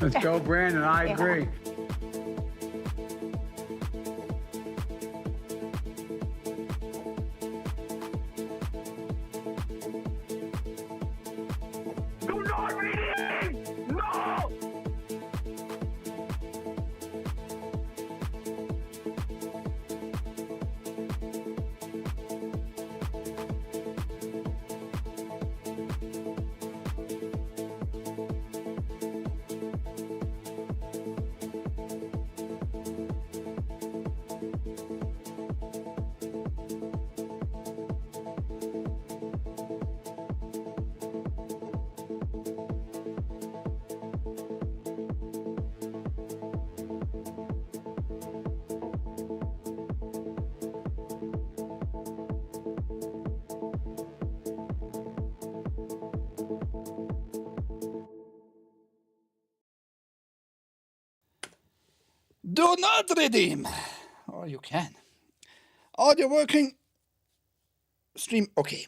Let's go, Brandon. I agree. Do not read! No! Do not redeem. Or you can. Audio working. Stream. Okay.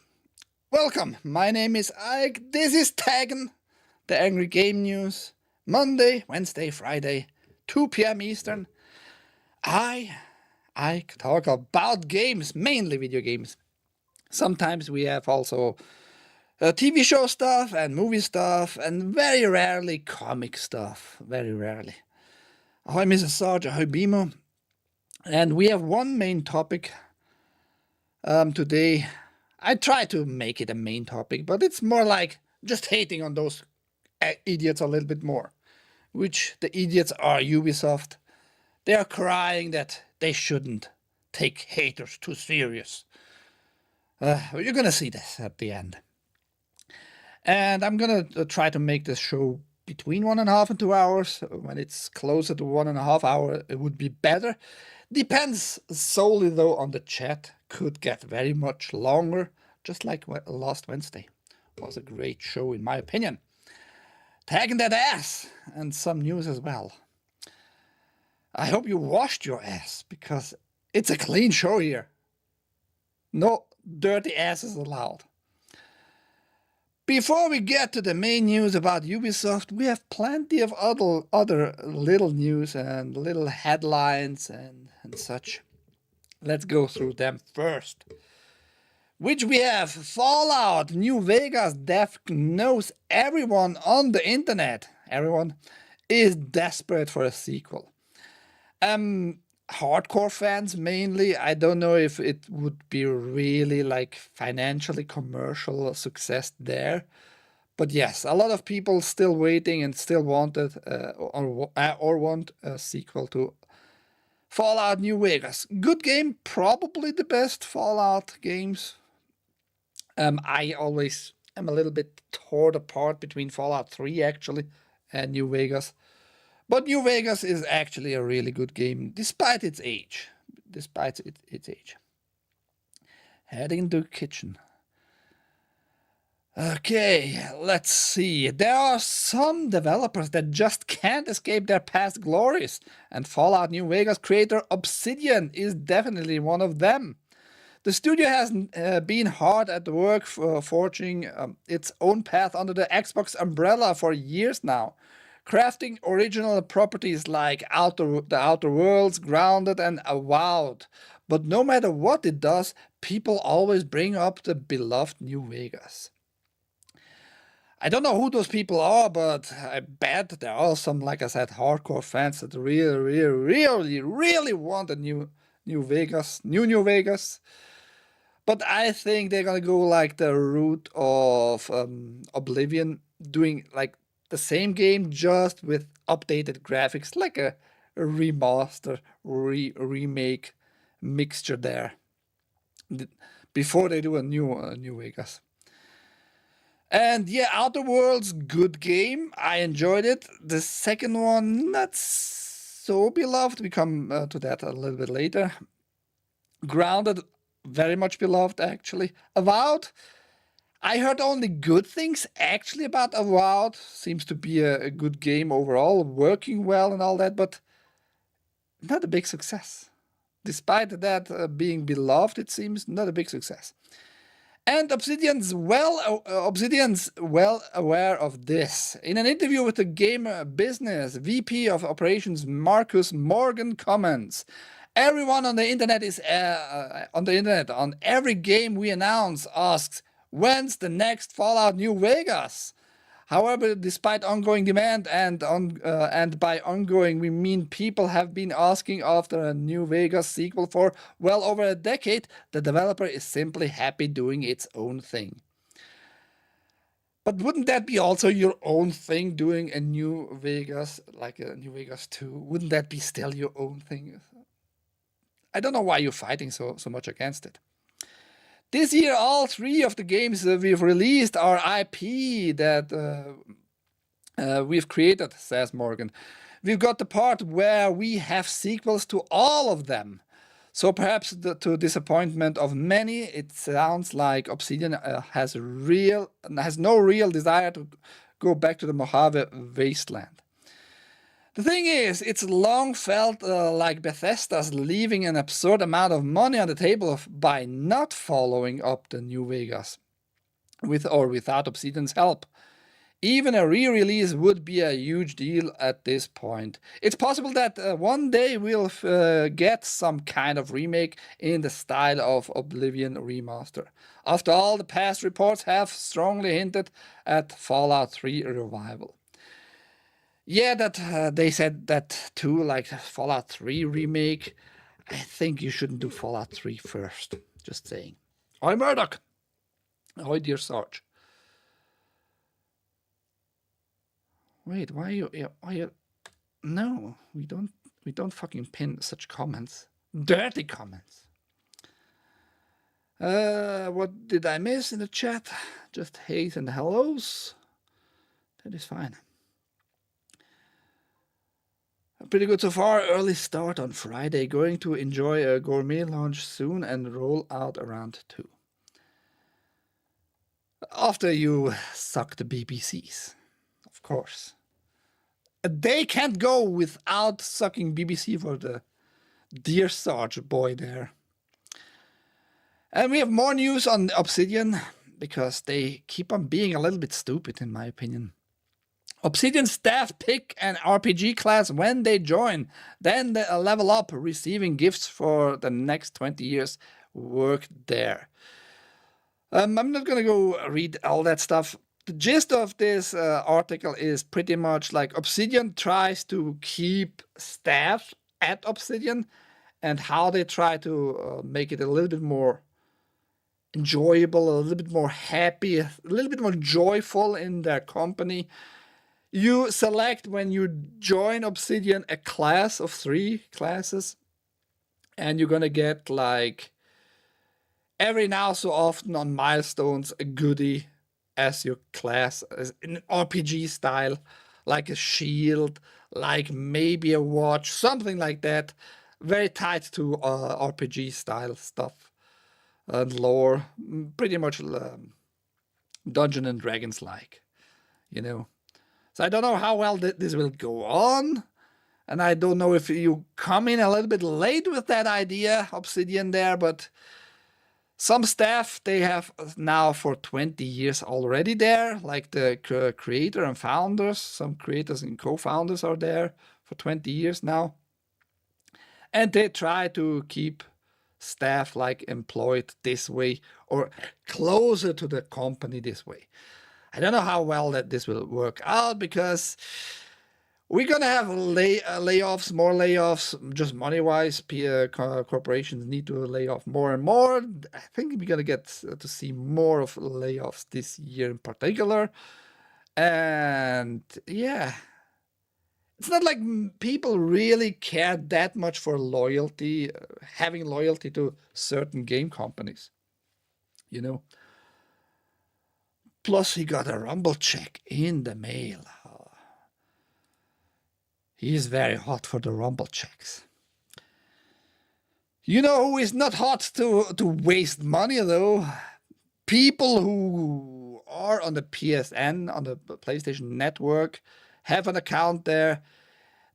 Welcome. My name is Ike. This is TAGN, the Angry Game News. Monday, Wednesday, Friday, 2 p.m. Eastern. I I talk about games, mainly video games. Sometimes we have also TV show stuff and movie stuff, and very rarely comic stuff. Very rarely. Ahoy, Mrs. Sarge, ahoy, Bimo. And we have one main topic today. I try to make it a main topic, but it's more like just hating on those idiots a little bit more. Which the idiots are Ubisoft. They are crying that they shouldn't take haters too serious. You're gonna see this at the end. And I'm gonna try to make this show between 1.5 and 2 hours. When it's closer to 1.5 hours, it would be better. Depends solely though on the chat. Could get very much longer, just like last Wednesday. Was a great show in my opinion. Tagging that ass and some news as well. I hope you washed your ass because it's a clean show here. No dirty asses allowed. Before we get to the main news about Ubisoft, we have plenty of other little news and little headlines and such. Let's go through them first. Which we have Fallout New Vegas dev knows everyone on the internet. Everyone is desperate for a sequel. Hardcore fans mainly. I don't know if it would be really like financially commercial success there, but yes, a lot of people still waiting and still wanted or want a sequel to Fallout New Vegas. Good game, probably the best Fallout games. I always am a little bit torn apart between Fallout 3 actually and New Vegas. But New Vegas is actually a really good game, despite its age. Despite its age. Heading into the kitchen. Okay, let's see. There are some developers that just can't escape their past glories, and Fallout New Vegas creator Obsidian is definitely one of them. The studio has been hard at work forging its own path under the Xbox umbrella for years now, crafting original properties like The Outer Worlds, Grounded, and Avowed. But no matter what it does, people always bring up the beloved New Vegas. I don't know who those people are, but I bet there are some, like I said, hardcore fans that really want a new Vegas. But I think they're gonna go like the route of Oblivion, doing like the same game just with updated graphics, like a remaster, remake mixture there. Before they do a new Vegas. And yeah, Outer Worlds, good game. I enjoyed it. The second one, not so beloved. We come to that a little bit later. Grounded, very much beloved actually. Avowed, I heard only good things actually about Avowed. Seems to be a good game overall, working well and all that, but not a big success. Despite that being beloved, it seems not a big success. And Obsidian's well aware of this. In an interview with the Game Business, VP of Operations Marcus Morgan comments, "Everyone on the internet is on every game we announce asks, when's the next Fallout New Vegas? However, despite ongoing demand and by ongoing we mean people have been asking after a New Vegas sequel for well over a decade, the developer is simply happy doing its own thing." But wouldn't that be also your own thing, doing a New Vegas, like a New Vegas 2? Wouldn't that be still your own thing? I don't know why you're fighting so much against it. This year, all 3 of the games we've released are IP that we've created, says Morgan. We've got the part where we have sequels to all of them. So perhaps to disappointment of many, it sounds like Obsidian has no real desire to go back to the Mojave wasteland. The thing is, it's long felt like Bethesda's leaving an absurd amount of money on the table by not following up the New Vegas, with or without Obsidian's help. Even a re-release would be a huge deal at this point. It's possible that one day we'll get some kind of remake in the style of Oblivion Remaster. After all, the past reports have strongly hinted at Fallout 3 revival. Yeah, that they said that too, like Fallout 3 remake. I think you shouldn't do Fallout 3 first. Just saying. Oi, Murdoch. Oi, dear Sarge. Wait, why are you? No, we don't fucking pin such comments. Dirty comments. What did I miss in the chat? Just hates and hellos. That is fine. Pretty good so far. Early start on Friday. Going to enjoy a gourmet lunch soon and roll out around 2. After you suck the BBCs, of course. A day can't go without sucking BBC for the dear Sarge boy there. And we have more news on Obsidian, because they keep on being a little bit stupid in my opinion. Obsidian staff pick an RPG class when they join, then they level up, receiving gifts for the next 20 years work there. I'm not going to go read all that stuff. The gist of this article is pretty much like Obsidian tries to keep staff at Obsidian and how they try to make it a little bit more enjoyable, a little bit more happy, a little bit more joyful in their company. You select when you join Obsidian a class of 3 classes, and you're gonna get like every now so often on milestones a goodie as your class, as in RPG style, like a shield, like maybe a watch, something like that, very tied to RPG style stuff and lore, pretty much Dungeons and Dragons like, you know. So I don't know how well this will go on. And I don't know if you come in a little bit late with that idea, Obsidian there, but some staff, they have now for 20 years already there, like the creator and founders. Some creators and co-founders are there for 20 years now. And they try to keep staff like employed this way or closer to the company this way. I don't know how well that this will work out, because we're gonna have layoffs, more layoffs, just money-wise. Corporations need to lay off more and more. I think we're gonna get to see more of layoffs this year in particular. And yeah, it's not like people really care that much for loyalty, having loyalty to certain game companies, you know. Plus, he got a Rumble check in the mail. He is very hot for the Rumble checks. You know who is not hot to waste money, though? People who are on the PSN, on the PlayStation Network, have an account there.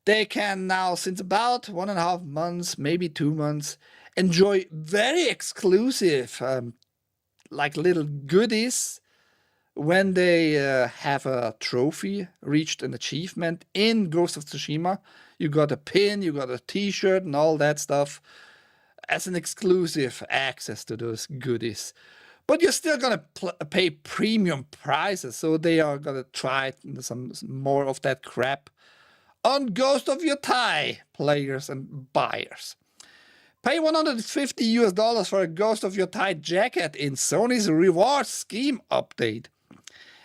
They can now, since about 1.5 months, maybe 2 months, enjoy very exclusive, like little goodies when they have a trophy, reached an achievement in Ghost of Tsushima. You got a pin, you got a t-shirt and all that stuff as an exclusive access to those goodies. But you're still gonna pay premium prices, so they are gonna try some more of that crap on Ghost of Yotei players and buyers. Pay $150 for a Ghost of Yotei jacket in Sony's reward scheme update.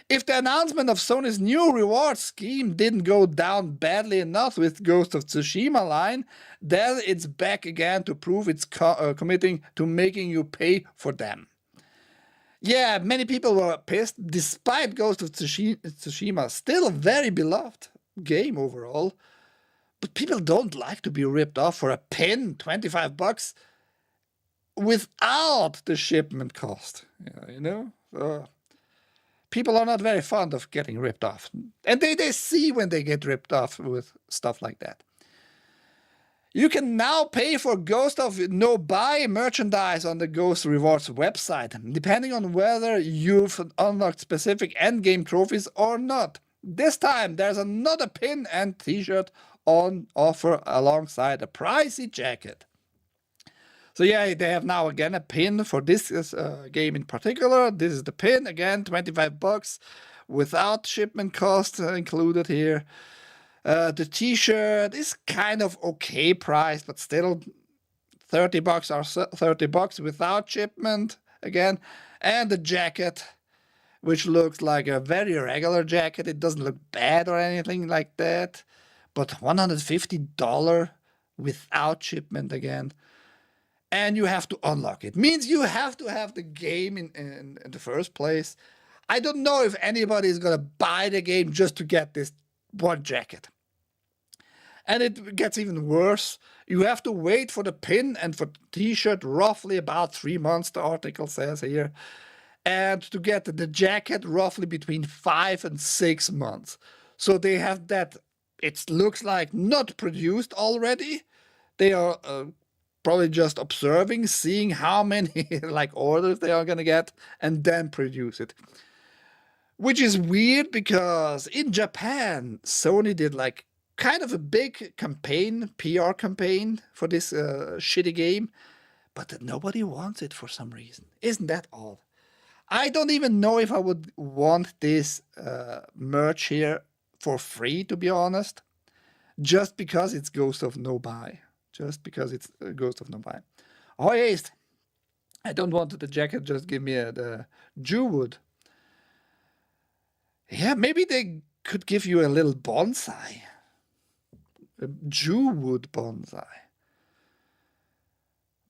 If the announcement of Sony's new reward scheme didn't go down badly enough with Ghost of Tsushima line, then it's back again to prove it's committing to making you pay for them. Yeah, many people were pissed, despite Ghost of Tsushima, still a very beloved game overall. But people don't like to be ripped off for a pin, $25, without the shipment cost. Yeah, you know? People are not very fond of getting ripped off. And they see when they get ripped off with stuff like that. You can now pay for Ghost of No Buy merchandise on the Ghost Rewards website, depending on whether you've unlocked specific endgame trophies or not. This time, there's another pin and t-shirt on offer alongside a pricey jacket. So yeah, they have now again a pin for this game in particular. This is the pin, again, $25 without shipment cost included here. The t-shirt is kind of okay price, but still $30 or $30 without shipment again. And the jacket, which looks like a very regular jacket. It doesn't look bad or anything like that, but $150 without shipment again. And you have to unlock it. Means you have to have the game in the first place. I don't know if anybody is gonna buy the game just to get this one jacket. And it gets even worse. You have to wait for the pin and for the t-shirt roughly about 3 months, the article says here. And to get the jacket roughly between 5 and 6 months. So they have that, it looks like not produced already. They are probably just observing, seeing how many like orders they are gonna get and then produce it. Which is weird because in Japan, Sony did like kind of a big campaign, PR campaign for this shitty game, but nobody wants it for some reason. Isn't that odd? I don't even know if I would want this merch here for free, to be honest, just because it's Ghost of No Buy. Just because it's Ghost of No Buy. Oh yes, I don't want the jacket, just give me the Jewwood. Yeah, maybe they could give you a little bonsai. A Jewwood bonsai.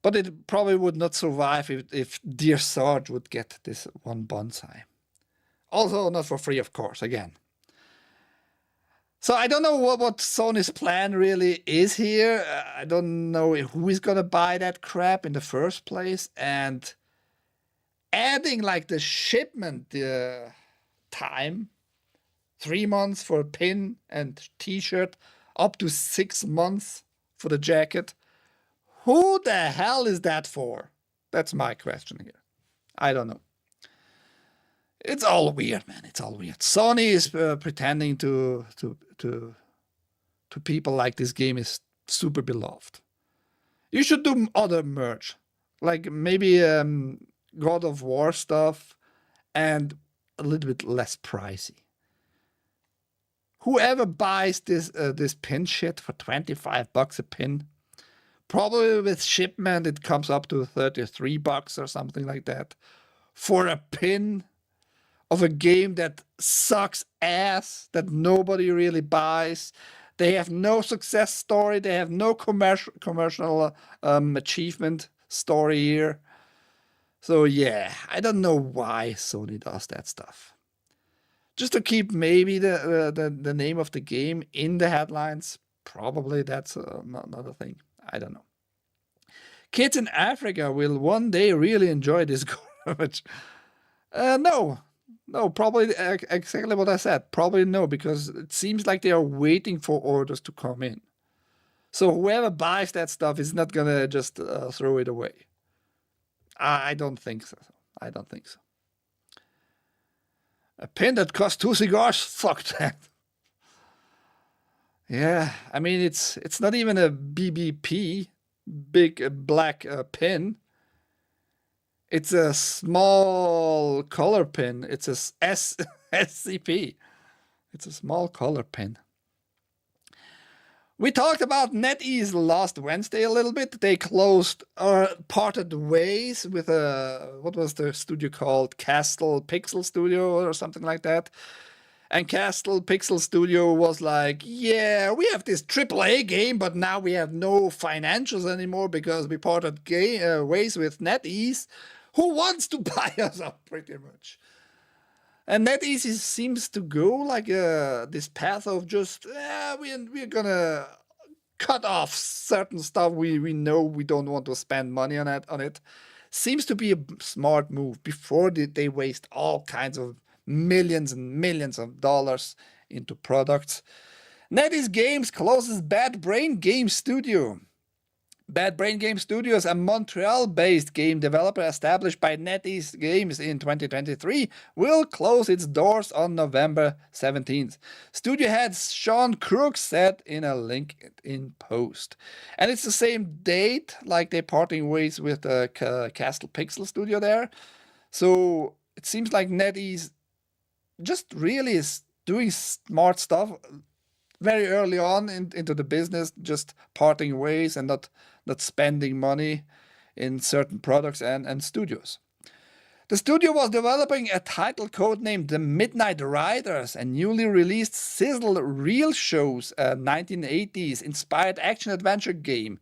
But it probably would not survive if Dear Sarge would get this one bonsai. Also not for free, of course, again. So I don't know what Sony's plan really is here. I don't know who is gonna buy that crap in the first place. And adding like the shipment time, 3 months for a pin and t-shirt, up to 6 months for the jacket. Who the hell is that for? That's my question here. I don't know. It's all weird, man. It's all weird. Sony is pretending to people like this game is super beloved. You should do other merch, like maybe God of War stuff, and a little bit less pricey. Whoever buys this pin shit for $25 a pin, probably with shipment it comes up to $33 or something like that, for a pin of a game that sucks ass, that nobody really buys. They have no success story. They have no commercial achievement story here. So yeah, I don't know why Sony does that stuff. Just to keep maybe the name of the game in the headlines. Probably that's another thing. I don't know. Kids in Africa will one day really enjoy this garbage. No, probably exactly what I said. Probably no, because it seems like they are waiting for orders to come in. So whoever buys that stuff is not gonna just throw it away. I don't think so. I don't think so. A pin that costs 2 cigars? Fuck that. Yeah, I mean, it's not even a BBP, big black pin. It's a small color pin. It's a SCP. It's a small color pin. We talked about NetEase last Wednesday a little bit. They closed or parted ways with what was the studio called? Castle Pixel Studio or something like that. And Castle Pixel Studio was like, yeah, we have this AAA game, but now we have no financials anymore because we parted ways with NetEase. Who wants to buy us up, pretty much? And NetEase seems to go like this path of just, we're gonna cut off certain stuff we know we don't want to spend money on it. Seems to be a smart move before they waste all kinds of millions and millions of dollars into products. NetEase Games closes Bad Brain Game Studio. Bad Brain Game Studios, a Montreal-based game developer established by NetEase Games in 2023, will close its doors on November 17th. Studio head Sean Crooks said in a LinkedIn post. And it's the same date, like they're parting ways with the Castle Pixel studio there. So it seems like NetEase just really is doing smart stuff very early on into the business, just parting ways and not spending money in certain products and studios. The studio was developing a title codenamed The Midnight Riders, a newly released sizzle reel shows, a 1980s inspired action-adventure game.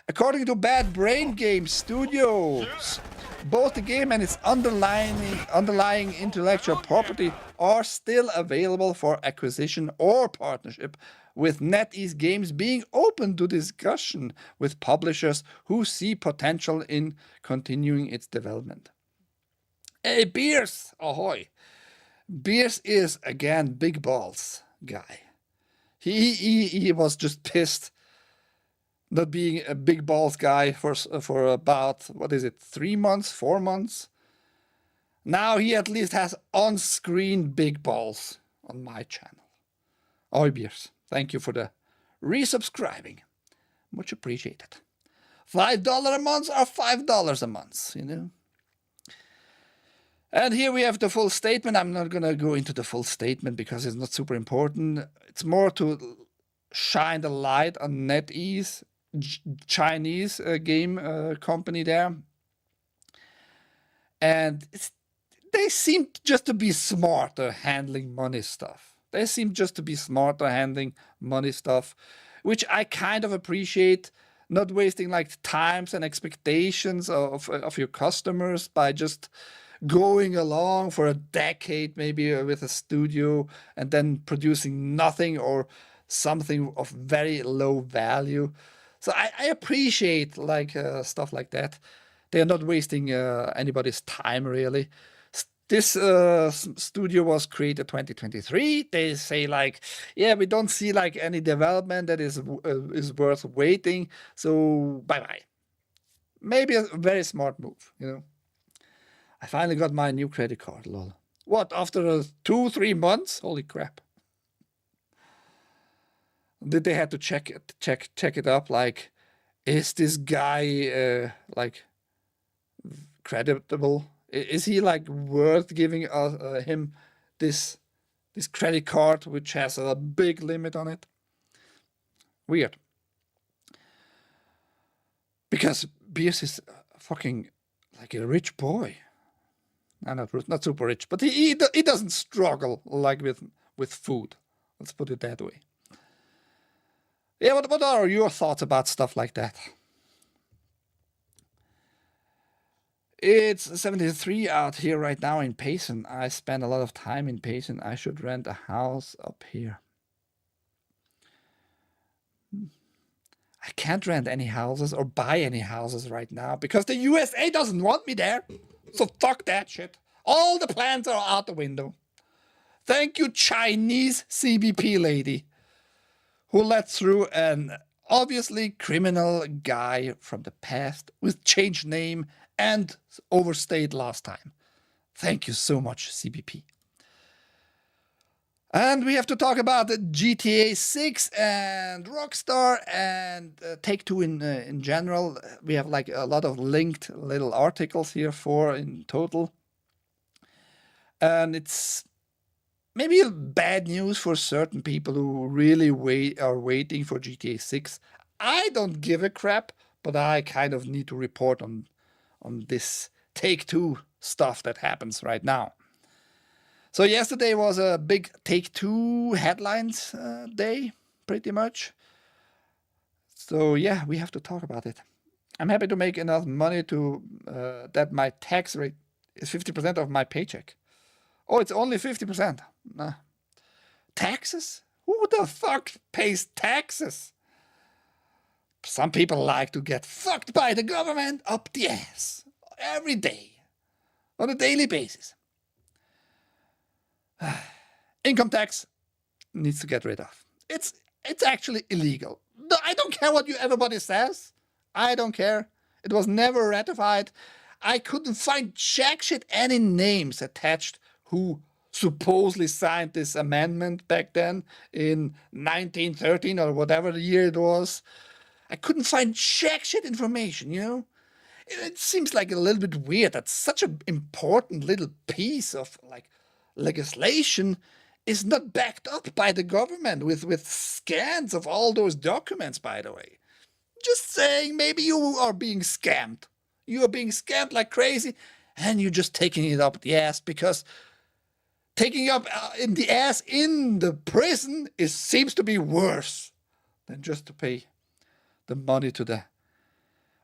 According to Bad Brain Game Studios, both the game and its underlying intellectual property are still available for acquisition or partnership, with NetEase Games being open to discussion with publishers who see potential in continuing its development. Hey, Beers, ahoy! Beers is, again, big balls guy. He was just pissed not being a big balls guy for about, 3 months, 4 months. Now he at least has on-screen big balls on my channel. Ahoy, Beers. Thank you for the resubscribing. Much appreciated. $5 a month or $5 a month, you know. And here we have the full statement. I'm not going to go into the full statement because it's not super important. It's more to shine the light on NetEase, Chinese game company there. And they seem just to be smarter handling money stuff. They seem just to be smarter handling money stuff, which I kind of appreciate. Not wasting like times and expectations of your customers by just going along for a decade maybe with a studio and then producing nothing or something of very low value. So I appreciate like stuff like that. They are not wasting anybody's time really. This studio was created 2023. They say like, yeah, we don't see like any development that is worth waiting. So bye-bye. Maybe a very smart move, you know. I finally got my new credit card, lol. What, after 2-3 months? Holy crap. Did they have to check it up? Like, is this guy like creditable? Is he like worth giving him this credit card which has a big limit on it? Weird. Because Beers is fucking like a rich boy. Not super rich, but he doesn't struggle like with food. Let's put it that way. Yeah, what are your thoughts about stuff like that? It's 73 out here right now in Payson. I spend a lot of time in Payson. I should rent a house up here. I can't rent any houses or buy any houses right now because the USA doesn't want me there. So fuck that shit. All the plans are out the window. Thank you, Chinese CBP lady, who let through an obviously criminal guy from the past with changed name and overstayed last time. Thank you so much, CBP. And we have to talk about the GTA6 and Rockstar and Take-Two in general. We have like a lot of linked little articles here, 4 in total. And it's maybe bad news for certain people who really are waiting for GTA6. I don't give a crap, but I kind of need to report on this Take-Two stuff that happens right now. So yesterday was a big Take-Two headlines day, pretty much. So yeah, we have to talk about it. I'm happy to make enough money to that my tax rate is 50% of my paycheck. Oh, it's only 50%. Nah. Taxes? Who the fuck pays taxes? Some people like to get fucked by the government up the ass every day, on a daily basis. Income tax needs to get rid of. It's actually illegal. I don't care what everybody says. I don't care. It was never ratified. I couldn't find jack shit any names attached who supposedly signed this amendment back then in 1913 or whatever the year it was. I couldn't find jack shit information, you know? It seems like a little bit weird that such an important little piece of like legislation is not backed up by the government with scans of all those documents, by the way. Just saying, maybe you are being scammed. You are being scammed like crazy, and you're just taking it up the ass, because taking up in the ass in the prison seems to be worse than just to pay the money to the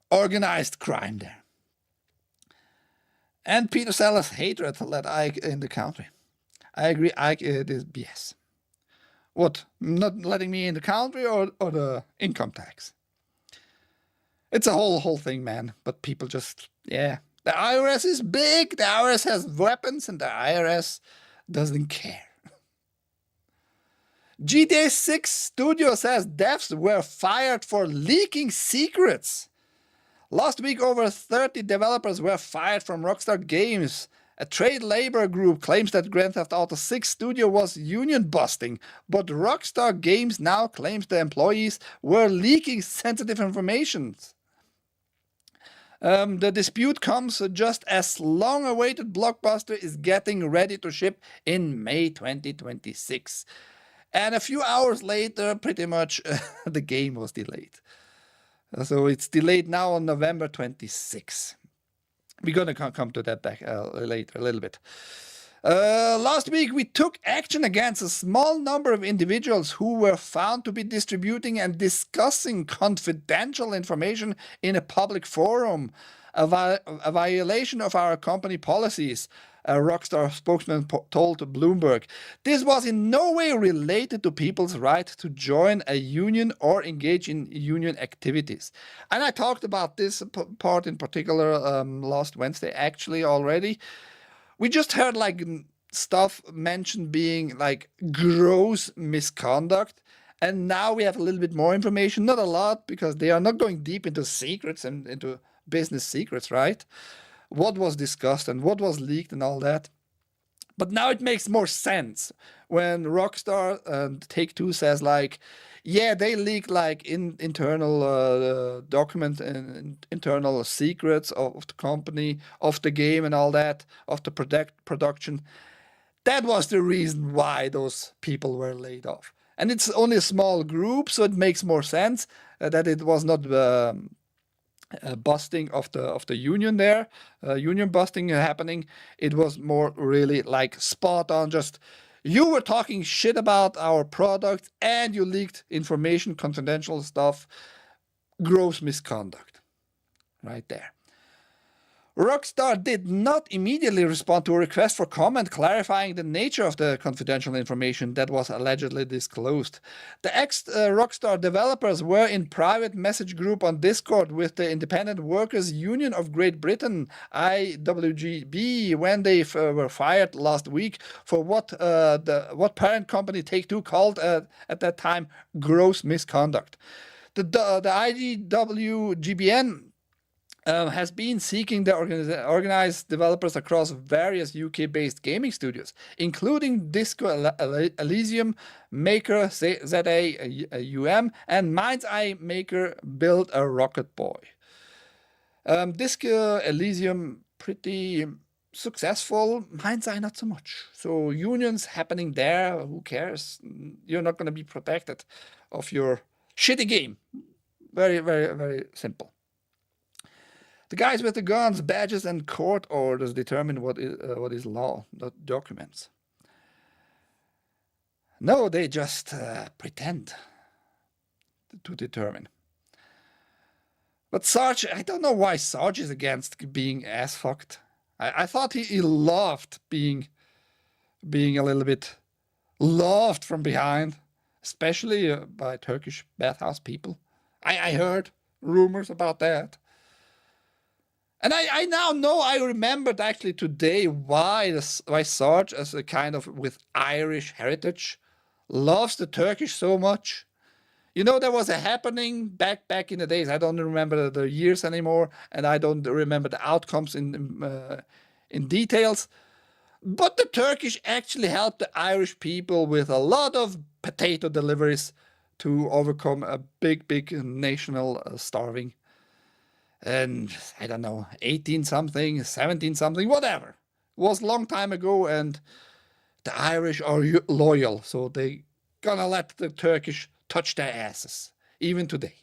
organized crime there. And Peter Sellers' hatred led Ike in the country. I agree, Ike, it is BS. What, not letting me in the country or the income tax? It's a whole thing, man. But people just, yeah. The IRS is big, the IRS has weapons, and the IRS doesn't care. GTA6 studio says devs were fired for leaking secrets. Last week, over 30 developers were fired from Rockstar Games. A trade labor group claims that Grand Theft Auto 6 studio was union busting, but Rockstar Games now claims the employees were leaking sensitive information. The dispute comes just as long-awaited Blockbuster is getting ready to ship in May 2026. And a few hours later, pretty much, the game was delayed. So it's delayed now on November 26. We're going to come to that back later a little bit. Last week, we took action against a small number of individuals who were found to be distributing and discussing confidential information in a public forum, a violation of our company policies, a Rockstar spokesman told Bloomberg. This was in no way related to people's right to join a union or engage in union activities. And I talked about this part in particular last Wednesday, actually, already. We just heard like stuff mentioned being like gross misconduct. And now we have a little bit more information, not a lot, because they are not going deep into secrets and into business secrets, right? What was discussed and what was leaked and all that. But now it makes more sense when Rockstar and Take-Two says like, yeah, they leaked like internal documents and internal secrets of the company, of the game and all that, of the production. That was the reason why those people were laid off. And it's only a small group, so it makes more sense that it was not busting of the union there, union busting happening. It was more really like spot on, just you were talking shit about our product and you leaked information, confidential stuff, gross misconduct right there. Rockstar did not immediately respond to a request for comment clarifying the nature of the confidential information that was allegedly disclosed. The ex-Rockstar developers were in private message group on Discord with the Independent Workers Union of Great Britain, IWGB, when they were fired last week for what parent company Take-Two called at that time gross misconduct. The IWGBN has been seeking the organized developers across various UK-based gaming studios, including Disco Elysium, Maker, ZA, and Mind's Eye Maker Build a Rocket Boy. Disco Elysium, pretty successful. Mind's Eye, not so much. So unions happening there, who cares? You're not going to be protected of your shitty game. Very, very, very simple. The guys with the guns, badges, and court orders determine what is law, not documents. No, they just pretend to determine. But Sarge, I don't know why Sarge is against being ass-fucked. I thought he loved being a little bit loved from behind, especially by Turkish bathhouse people. I heard rumors about that. And I now know, I remembered actually today why Sarge, as a kind of with Irish heritage, loves the Turkish so much. You know, there was a happening back in the days. I don't remember the years anymore, and I don't remember the outcomes in details. But the Turkish actually helped the Irish people with a lot of potato deliveries to overcome a big national starving. And I don't know, 18 something, 17 something, whatever. It was a long time ago, and the Irish are loyal, so they gonna let the Turkish touch their asses, even today.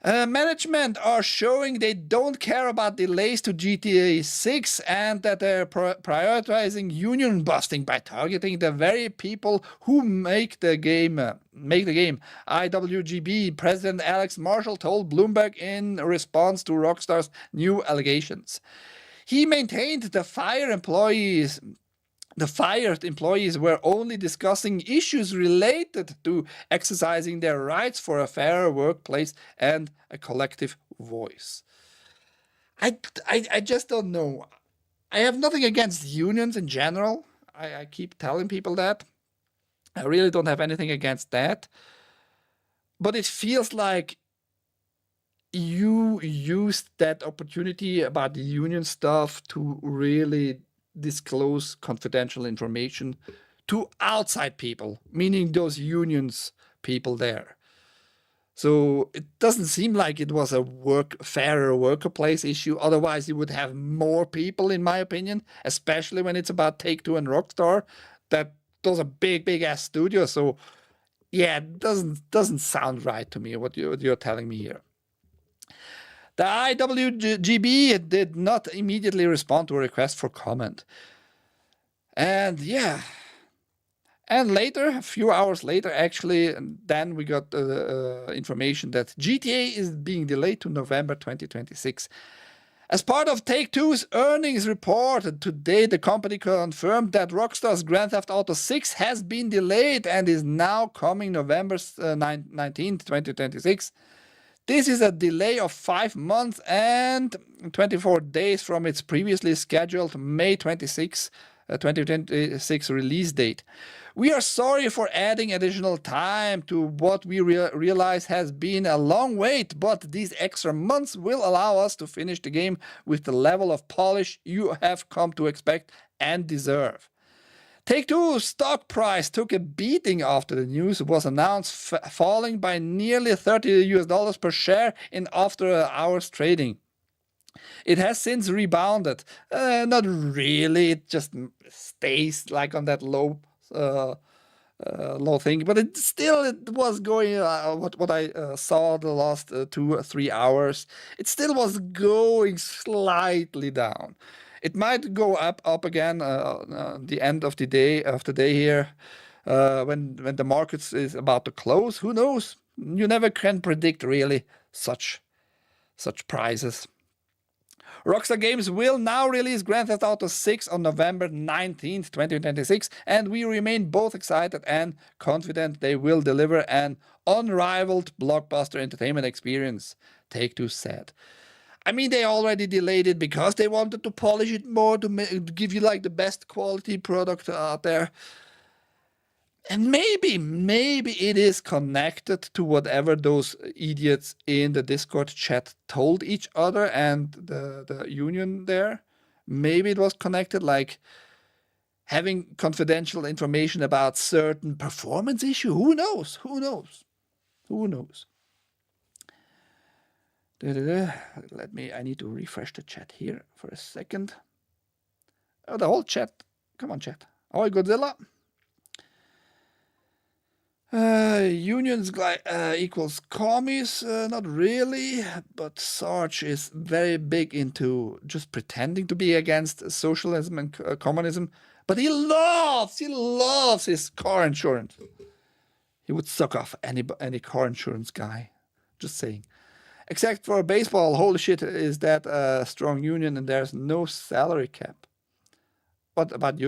Management are showing they don't care about delays to GTA6 and that they're prioritizing union busting by targeting the very people who make the game. IWGB President Alex Marshall told Bloomberg in response to Rockstar's new allegations. He maintained the fired employees were only discussing issues related to exercising their rights for a fairer workplace and a collective voice. I just don't know. I have nothing against unions in general. I keep telling people that. I really don't have anything against that. But it feels like you used that opportunity about the union stuff to really disclose confidential information to outside people, meaning those unions people there. So it doesn't seem like it was a fairer workplace issue. Otherwise, you would have more people, in my opinion, especially when it's about Take-Two and Rockstar. Those are big ass studios. So yeah, it doesn't sound right to me what you're telling me here. The IWGB did not immediately respond to a request for comment. And yeah. And later, a few hours later, actually, then we got information that GTA is being delayed to November 2026. As part of Take-Two's earnings report today, the company confirmed that Rockstar's Grand Theft Auto 6 has been delayed and is now coming November 19th, 2026. This is a delay of 5 months and 24 days from its previously scheduled May 26, 2026 release date. We are sorry for adding additional time to what we realize has been a long wait, but these extra months will allow us to finish the game with the level of polish you have come to expect and deserve. Take-Two's stock price took a beating after the news was announced, falling by nearly $30 per share in after hours trading. It has since rebounded. Not really, it just stays like on that low thing, but it was going, what I saw the last 2 or 3 hours, it still was going slightly down. It might go up again the end of the day here, when the market is about to close. Who knows? You never can predict really such prices. Rockstar Games will now release Grand Theft Auto 6 on November 19th, 2026, and we remain both excited and confident they will deliver an unrivaled blockbuster entertainment experience, Take-Two said. I mean, they already delayed it because they wanted to polish it more, to give you like the best quality product out there. And maybe it is connected to whatever those idiots in the Discord chat told each other and the union there. Maybe it was connected, like having confidential information about certain performance issue. Who knows? I need to refresh the chat here for a second. Oh, the whole chat. Come on, chat. Oh, Godzilla. Unions equals commies, not really, but Sarge is very big into just pretending to be against socialism and communism, but he loves his car insurance. He would suck off any car insurance guy, just saying. Except for baseball, holy shit, is that a strong union and there's no salary cap. What about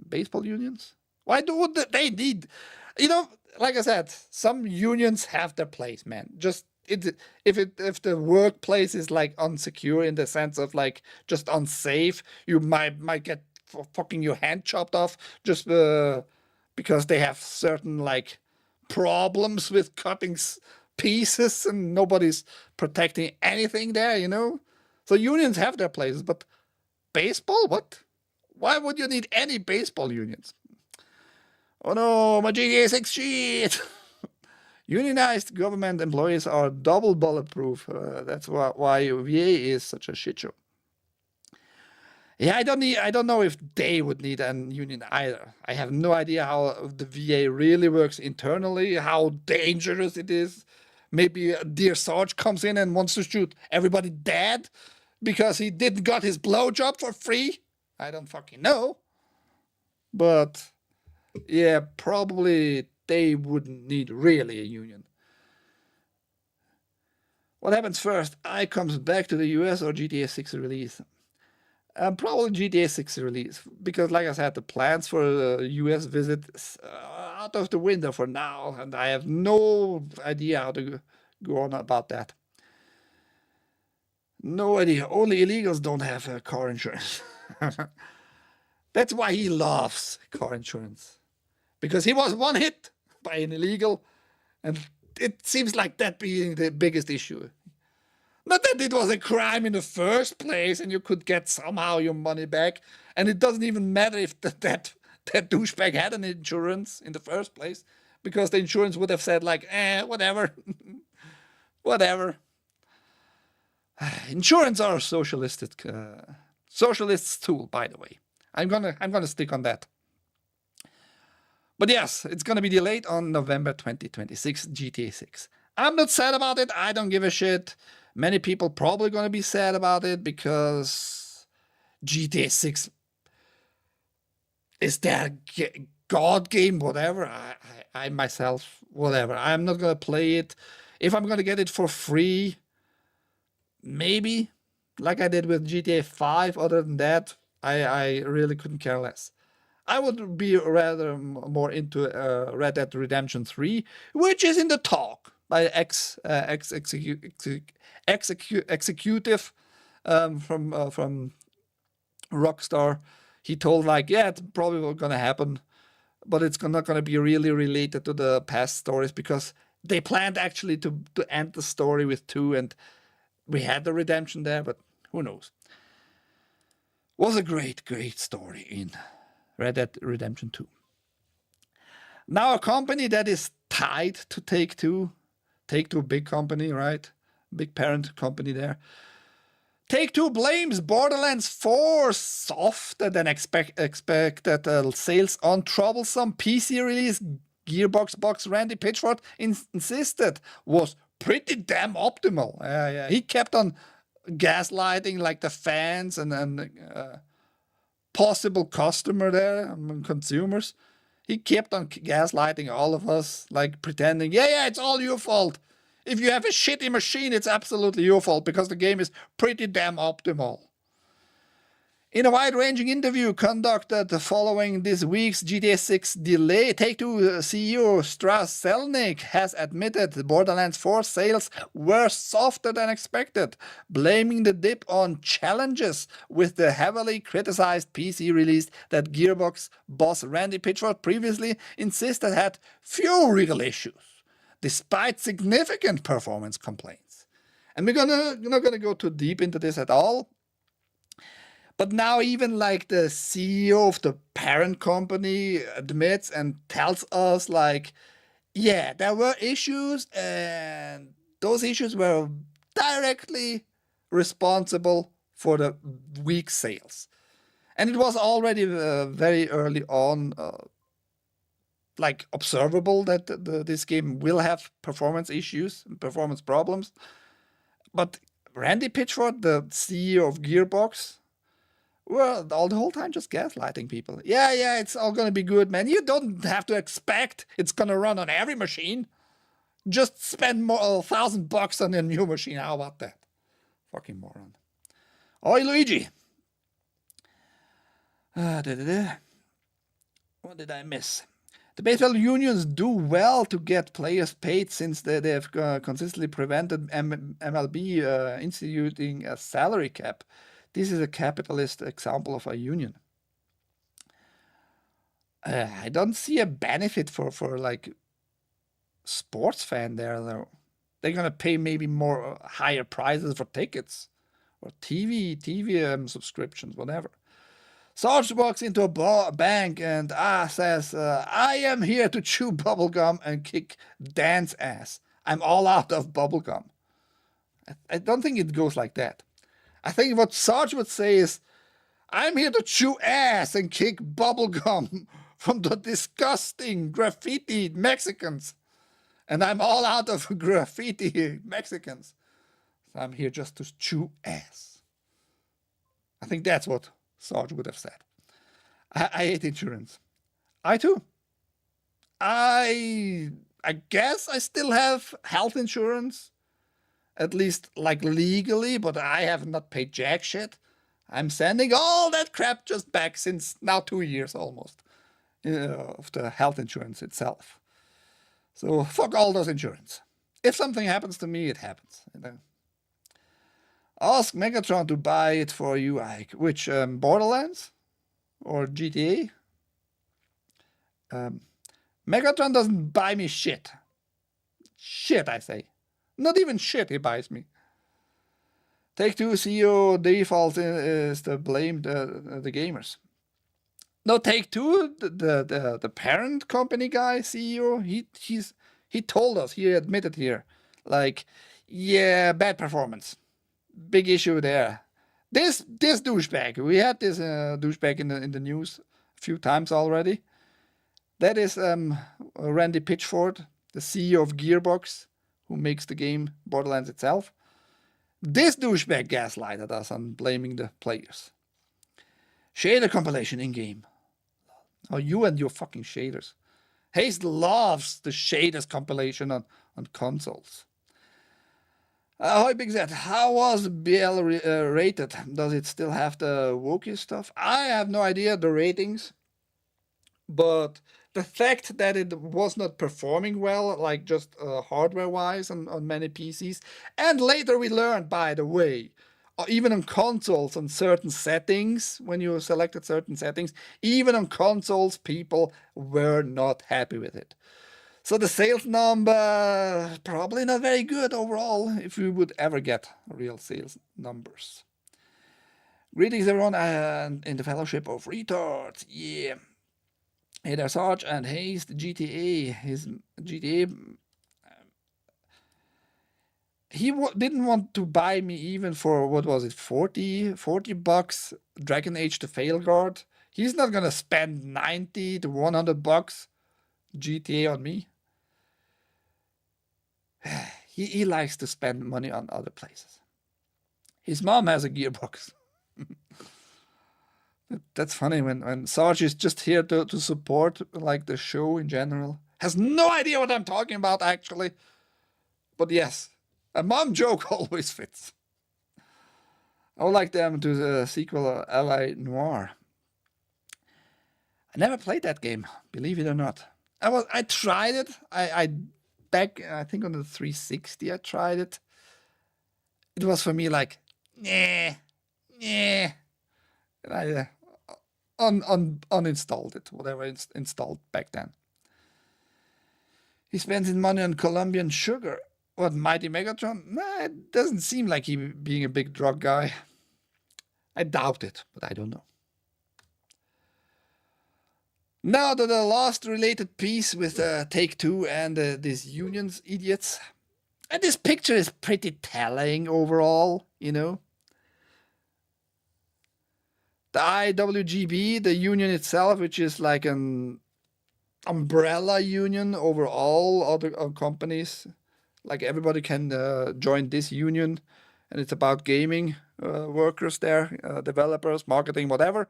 baseball unions? Why do they need, like I said, some unions have their place, man. Just if the workplace is like unsecure in the sense of like just unsafe, you might get fucking your hand chopped off just because they have certain like problems with cutting pieces and nobody's protecting anything there, you know? So unions have their places, but baseball, what? Why would you need any baseball unions? Oh no, my GTA6 shit! Unionized government employees are double bulletproof. That's why VA is such a shit show. Yeah, I don't know if they would need a union either. I have no idea how the VA really works internally, how dangerous it is. Maybe Dear Sarge comes in and wants to shoot everybody dead because he didn't got his blowjob for free. I don't fucking know. But yeah, probably they wouldn't need really a union. What happens first? I comes back to the US or GTA 6 release? Probably GTA 6 release, because like I said, the plans for the US visit are out of the window for now, and I have no idea how to go on about that. No idea. Only illegals don't have car insurance. That's why he loves car insurance, because he was one hit by an illegal, and it seems like that being the biggest issue. Not that it was a crime in the first place and you could get somehow your money back, and it doesn't even matter if that douchebag had an insurance in the first place, because the insurance would have said like, whatever, whatever. Insurance are a socialist socialist's tool, by the way. I'm gonna stick on that. But yes, it's gonna be delayed on November 2026, GTA 6. I'm not sad about it. I don't give a shit. Many people probably gonna be sad about it because GTA 6 is their god game, whatever. I myself, whatever. I'm not gonna play it. If I'm gonna get it for free, maybe, like I did with GTA 5. Other than that, I really couldn't care less. I would be rather more into Red Dead Redemption 3, which is in the talk by executive from Rockstar. He told like, yeah, it's probably not gonna happen, but it's not gonna be really related to the past stories, because they planned actually to end the story with 2, and we had the redemption there, but who knows. Was a great story in Red Dead Redemption 2. Now a company that is tied to Take-Two, Take-Two, big company, right? Big parent company there. Take-Two blames Borderlands 4 softer than expected sales on troublesome PC release. Gearbox boss Randy Pitchford insisted was pretty damn optimal. Yeah. He kept on gaslighting like the fans and possible customer there, consumers. He kept on gaslighting all of us, like pretending, yeah, it's all your fault. If you have a shitty machine, it's absolutely your fault because the game is pretty damn optimal. In a wide-ranging interview conducted following this week's GTA 6 delay, Take-Two CEO Strauss Zelnick has admitted the Borderlands 4 sales were softer than expected, blaming the dip on challenges with the heavily criticized PC release that Gearbox boss Randy Pitchford previously insisted had few real issues, despite significant performance complaints. And we're not gonna go too deep into this at all. But now even like the CEO of the parent company admits and tells us like, yeah, there were issues and those issues were directly responsible for the weak sales. And it was already very early on like observable that this game will have performance issues, performance problems. But Randy Pitchford, the CEO of Gearbox, well, all the whole time just gaslighting people. Yeah, it's all gonna be good, man. You don't have to expect it's gonna run on every machine. Just spend more $1,000 on a new machine. How about that? Fucking moron. Oi, Luigi. What did I miss? The baseball unions do well to get players paid since they have consistently prevented MLB instituting a salary cap. This is a capitalist example of a union. I don't see a benefit for like sports fan there, though. They're gonna pay maybe more higher prices for tickets or TV subscriptions, whatever. Sarge walks into a bank and says, I am here to chew bubblegum and kick Dan's ass. I'm all out of bubblegum. I don't think it goes like that. I think what Sarge would say is, I'm here to chew ass and kick bubblegum from the disgusting graffiti Mexicans. And I'm all out of graffiti Mexicans. So I'm here just to chew ass. I think that's what Sarge would have said. I hate insurance. I too. I guess I still have health insurance. At least like legally, but I have not paid jack shit. I'm sending all that crap just back since now 2 years almost of the health insurance itself. So fuck all those insurance. If something happens to me, it happens. You know? Ask Megatron to buy it for you, Ike. Which, Borderlands? Or GTA? Megatron doesn't buy me shit. Shit, I say. Not even shit he buys me. Take-Two CEO default is to blame the gamers. No, Take-Two, the parent company guy, CEO, he told us, he admitted here, like, yeah, bad performance. Big issue there. This douchebag, we had this douchebag in the news a few times already. That is Randy Pitchford, the CEO of Gearbox, who makes the game Borderlands itself. This douchebag gaslighted us on blaming the players. Shader compilation in-game. Oh, you and your fucking shaders. Haze loves the shaders compilation on consoles. Ahoy Big Z, how was BL rated? Does it still have the wokey stuff? I have no idea the ratings, but the fact that it was not performing well, like just hardware-wise on many PCs, and later we learned, by the way, even on consoles, on certain settings, when you selected certain settings, even on consoles, people were not happy with it. So the sales number, probably not very good overall, if we would ever get real sales numbers. Greetings everyone in the Fellowship of Retards, yeah. Hey there, Sarge, and Hayes, the GTA, his GTA, he didn't want to buy me even for, what was it, 40 bucks, Dragon Age the Fail Guard. He's not gonna spend 90 to 100 bucks GTA on me. He likes to spend money on other places. His mom has a Gearbox. That's funny when Sarge is just here to support like the show in general. Has no idea what I'm talking about actually. But yes, a mom joke always fits. I would like them to the sequel L.A. Noire. I never played that game, believe it or not. I tried it. I back, I think on the 360 I tried it. It was for me like, nah. And I uninstalled it, whatever it's installed back then. He spends his money on Colombian sugar. What, Mighty Megatron? Nah, it doesn't seem like he being a big drug guy. I doubt it, but I don't know. Now to the last related piece with Take-Two and these unions idiots. And this picture is pretty telling overall, you know. The IWGB, the union itself, which is like an umbrella union over all other companies. Like everybody can join this union, and it's about gaming workers there, developers, marketing, whatever.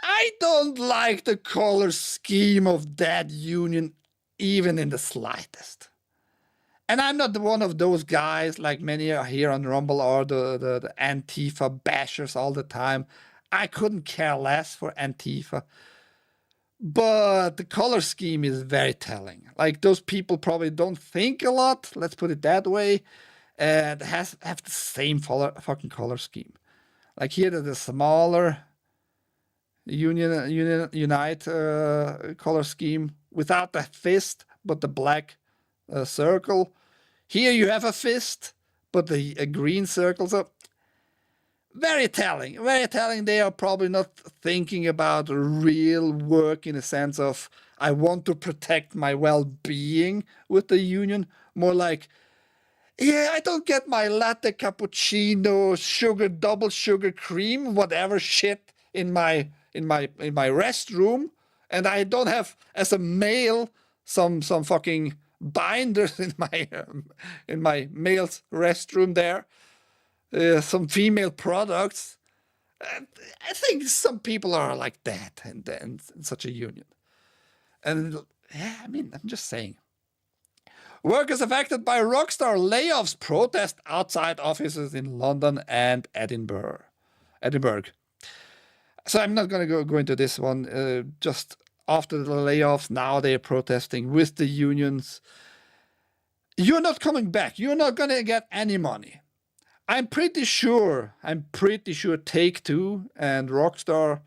I don't like the color scheme of that union even in the slightest. And I'm not one of those guys like many are here on Rumble are the Antifa bashers all the time. I couldn't care less for Antifa. But the color scheme is very telling. Like those people probably don't think a lot, let's put it that way, and have the same fucking color scheme. Like here the smaller unite color scheme without the fist, but the black circle. Here you have a fist, but a green circle. So very telling, very telling. They are probably not thinking about real work in the sense of, I want to protect my well-being with the union. More like, yeah, I don't get my latte cappuccino, sugar, double sugar cream, whatever shit in my restroom, and I don't have, as a male, some fucking binders in my male's restroom there. Some female products. I think some people are like that in such a union. And yeah, I mean, I'm just saying. Workers affected by Rockstar layoffs protest outside offices in London and Edinburgh. So I'm not going to go into this one. Just after the layoffs, now they're protesting with the unions. You're not coming back. You're not going to get any money. I'm pretty sure Take-Two and Rockstar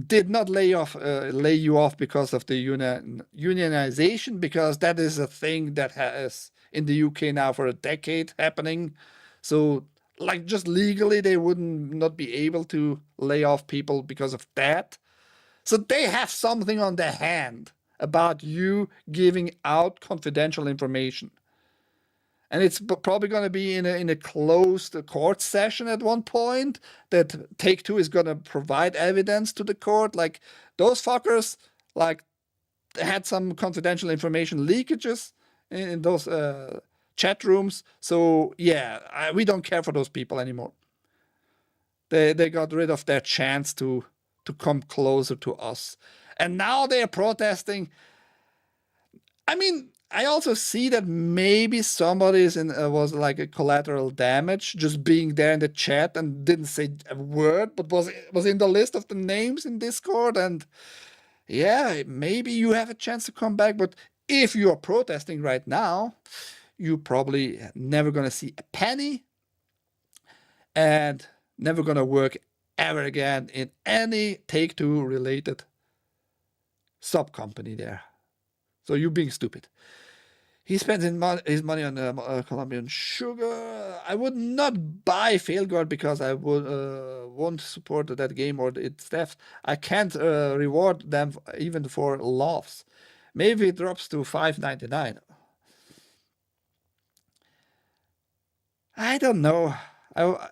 did not lay you off because of the unionization, because that is a thing that has in the UK now for a decade happening. So like just legally they wouldn't not be able to lay off people because of that. So they have something on their hand about you giving out confidential information. And it's probably going to be in a closed court session at one point that Take-Two is going to provide evidence to the court. Like, those fuckers, like, had some confidential information leakages in those chat rooms. So, yeah, we don't care for those people anymore. They got rid of their chance to come closer to us. And now they are protesting. I mean, I also see that maybe somebody was like a collateral damage, just being there in the chat and didn't say a word, but was in the list of the names in Discord. And yeah, maybe you have a chance to come back. But if you are protesting right now, you're probably never going to see a penny and never going to work ever again in any Take-Two related sub company there. So you're being stupid. He spends his money on Colombian sugar. I would not buy Failguard because I won't support that game or its devs. I can't reward them even for laughs. Maybe it drops to $5.99. I don't know.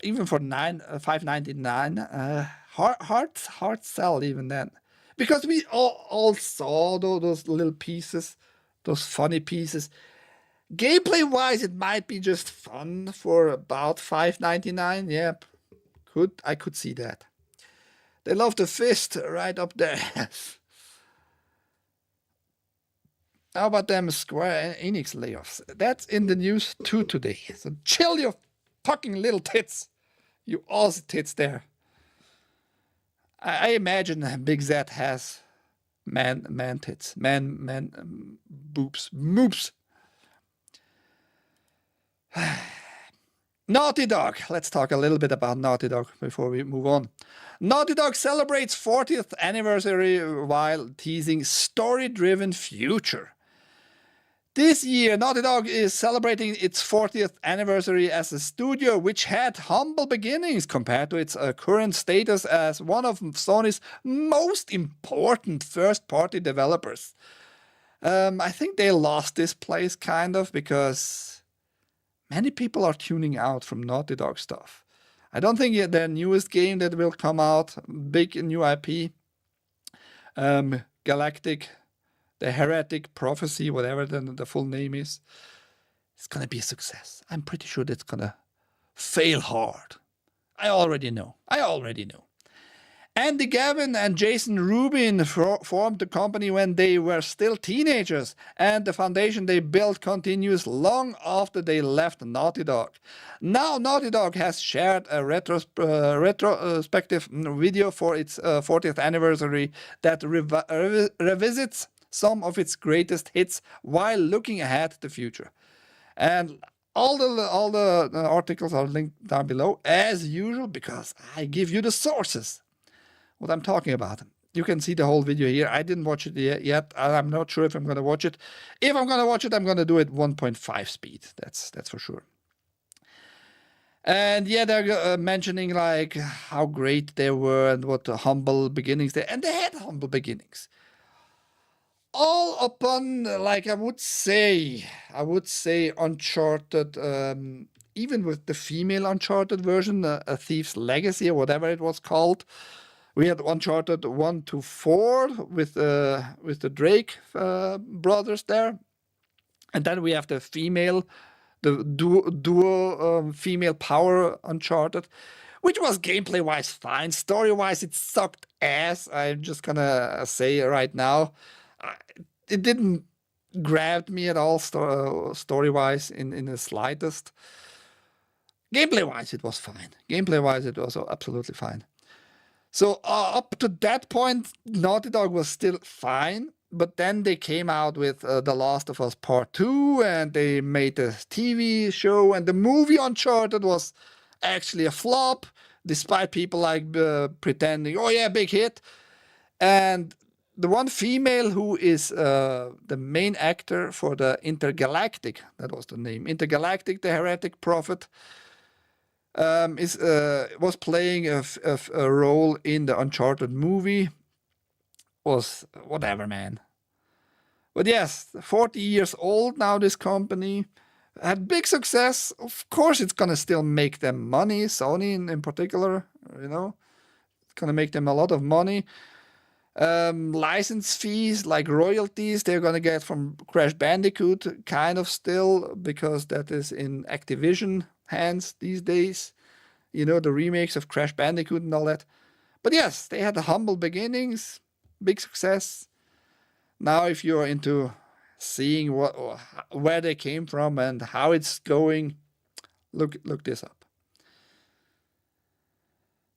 Even for $5.99, hard sell even then, because we all saw those little pieces, those funny pieces. Gameplay wise, it might be just fun for about $5.99. Yep, I could see that. They love the fist right up there. How about them Square Enix layoffs? That's in the news too today. So chill your fucking little tits, you Aussie tits there. I imagine Big Z has man tits, boobs, moops. Naughty Dog. Let's talk a little bit about Naughty Dog before we move on. Naughty Dog celebrates 40th anniversary while teasing story-driven future. This year, Naughty Dog is celebrating its 40th anniversary as a studio which had humble beginnings compared to its current status as one of Sony's most important first-party developers. I think they lost this place kind of because many people are tuning out from Naughty Dog stuff. I don't think their newest game that will come out, big new IP, Galactic, the Heretic Prophecy, whatever the full name is, it's going to be a success. I'm pretty sure that's going to fail hard. I already know. Andy Gavin and Jason Rubin formed the company when they were still teenagers, and the foundation they built continues long after they left Naughty Dog. Now Naughty Dog has shared a retrospective video for its 40th anniversary that revisits some of its greatest hits while looking ahead to the future. And all the articles are linked down below as usual because I give you the sources. What I'm talking about. You can see the whole video here. I didn't watch it yet. I'm not sure if I'm going to watch it. If I'm going to watch it, I'm going to do it 1.5 speed. That's for sure. And yeah, they're mentioning like how great they were and what humble beginnings and they had humble beginnings. All upon, like I would say Uncharted, even with the female Uncharted version, A Thief's Legacy or whatever it was called. We had Uncharted 1 to 4 with the Drake brothers there. And then we have the duo female power Uncharted, which was gameplay-wise fine. Story-wise, it sucked ass. I'm just gonna say right now. It didn't grab me at all story-wise in the slightest. Gameplay-wise, it was fine. Gameplay-wise, it was absolutely fine. So up to that point, Naughty Dog was still fine. But then they came out with The Last of Us Part 2, and they made a TV show, and the movie Uncharted was actually a flop, despite people like pretending, oh yeah, big hit. And the one female who is the main actor for the Intergalactic, that was the name, Intergalactic, the Heretic Prophet, was playing a role in the Uncharted movie. Was whatever, man. But yes, 40 years old now, this company had big success. Of course, it's gonna still make them money. Sony in particular, you know, it's gonna make them a lot of money. License fees, like royalties, they're gonna get from Crash Bandicoot, kind of still, because that is in Activision hands these days. You know, the remakes of Crash Bandicoot and all that. But yes, they had humble beginnings, big success. Now, if you're into seeing where they came from and how it's going, look this up.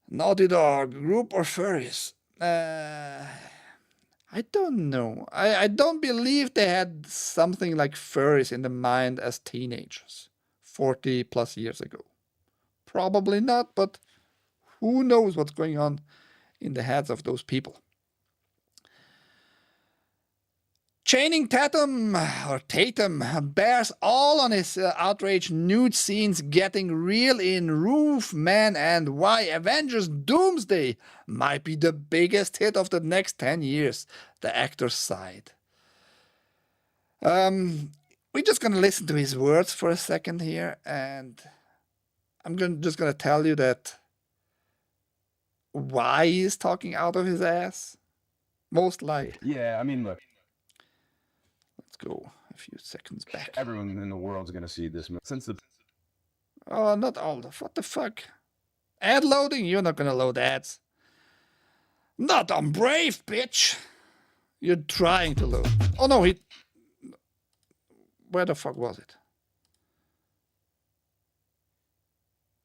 Naughty Dog, group or furries? I don't know. I don't believe they had something like furries in the mind as teenagers 40 plus years ago. Probably not, but who knows what's going on in the heads of those people. Channing Tatum bears all on his outraged nude scenes getting real in Roof Man and why Avengers Doomsday might be the biggest hit of the next 10 years, the actor sighed. We're just going to listen to his words for a second here, and I'm just going to tell you that why he's talking out of his ass, most likely. Yeah, I mean, look. Let's go a few seconds back. Everyone in the world's gonna see this movie. Since the Oh, not all. What the fuck? Ad loading? You're not gonna load ads. Not on Brave, bitch. You're trying to load. Oh no, where the fuck was it?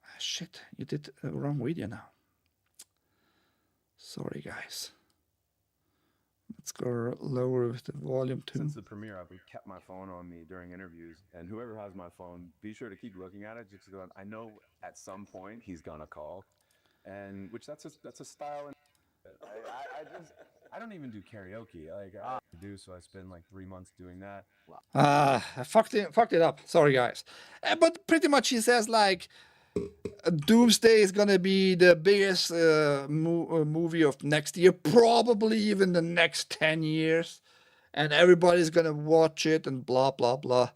Ah, shit, you did the wrong video now. Sorry, guys. Let's go lower with the volume too. Since the premiere, I've kept my phone on me during interviews, and whoever has my phone, be sure to keep looking at it, just because I know at some point he's gonna call, and which that's a style. I don't even do karaoke. Like I do, so I spend like 3 months doing that. I fucked it up. Sorry, guys. But pretty much he says like, Doomsday is gonna be the biggest movie of next year, probably even the next 10 years, and everybody's gonna watch it and blah blah blah.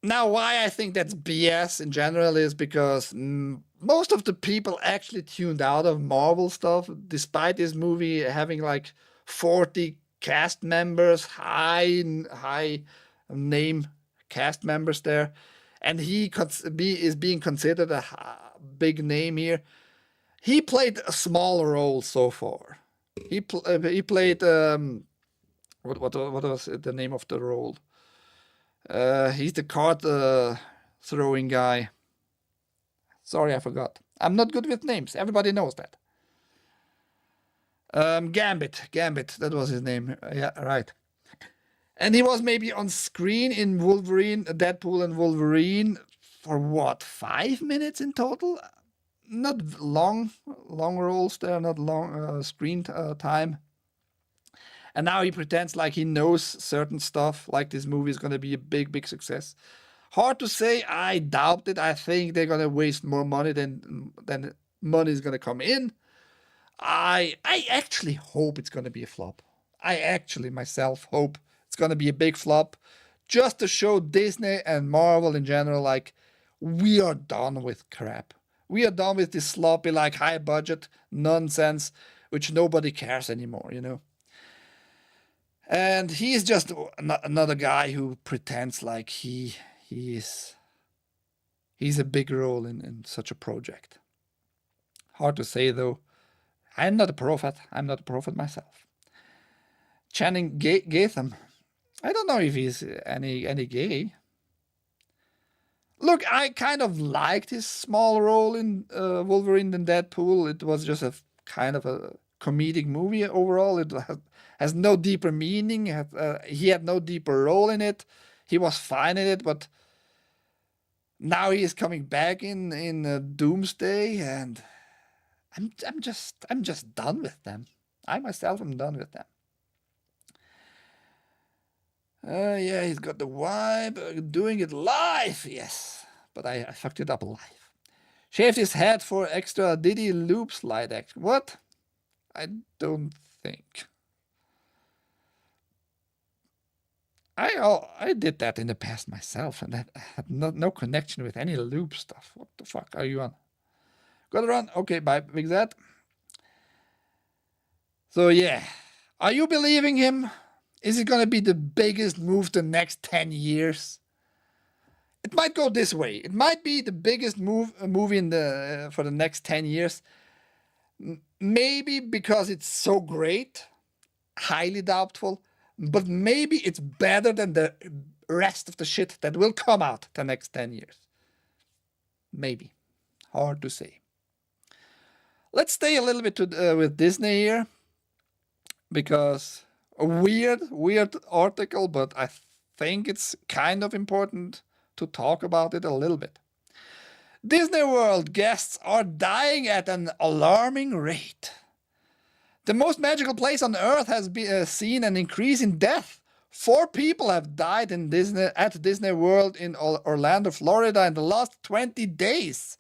Now, why I think that's BS in general is because most of the people actually tuned out of Marvel stuff, despite this movie having like 40 cast members, high name cast members there. And he is being considered a big name here. He played a small role so far. He played what was the name of the role? He's the card throwing guy. Sorry, I forgot. I'm not good with names. Everybody knows that. Gambit. That was his name. Yeah, right. And he was maybe on screen in Deadpool and Wolverine for what, 5 minutes in total? not long roles there, not long screen time. And now he pretends like he knows certain stuff, like this movie is going to be a big success. Hard to say. I doubt it. I think they're going to waste more money than money is going to come in. I actually hope it's going to be a flop. I actually myself hope it's going to be a big flop, just to show Disney and Marvel in general, like, we are done with crap. We are done with this sloppy, like, high budget nonsense, which nobody cares anymore, you know. And he's just another guy who pretends like he's a big role in such a project. Hard to say though. I'm not a prophet. I'm not a prophet myself. Channing Gatham. I don't know if he's any gay. Look, I kind of liked his small role in Wolverine and Deadpool. It was just a kind of a comedic movie overall. It has no deeper meaning. He had no deeper role in it. He was fine in it, but now he is coming back in Doomsday, and I'm just done with them. I myself am done with them. Yeah, he's got the vibe, doing it live, yes. But I fucked it up live. Shaved his head for extra Diddy loop slide action. What? I don't think. I did that in the past myself, and that had no connection with any loop stuff. What the fuck are you on? Gotta run. Okay, bye, Big Zed. So yeah, are you believing him? Is it gonna be the biggest move the next 10 years? It might go this way. It might be the biggest movie in the for the next 10 years. Maybe because it's so great, highly doubtful, but maybe it's better than the rest of the shit that will come out the next 10 years. Maybe. Hard to say. Let's stay a little bit with Disney here, because a weird article, but I think it's kind of important to talk about it a little bit. Disney World guests are dying at an alarming rate. The most magical place on earth has seen an increase in death. 4 people have died at Disney World in Orlando, Florida in the last 20 days.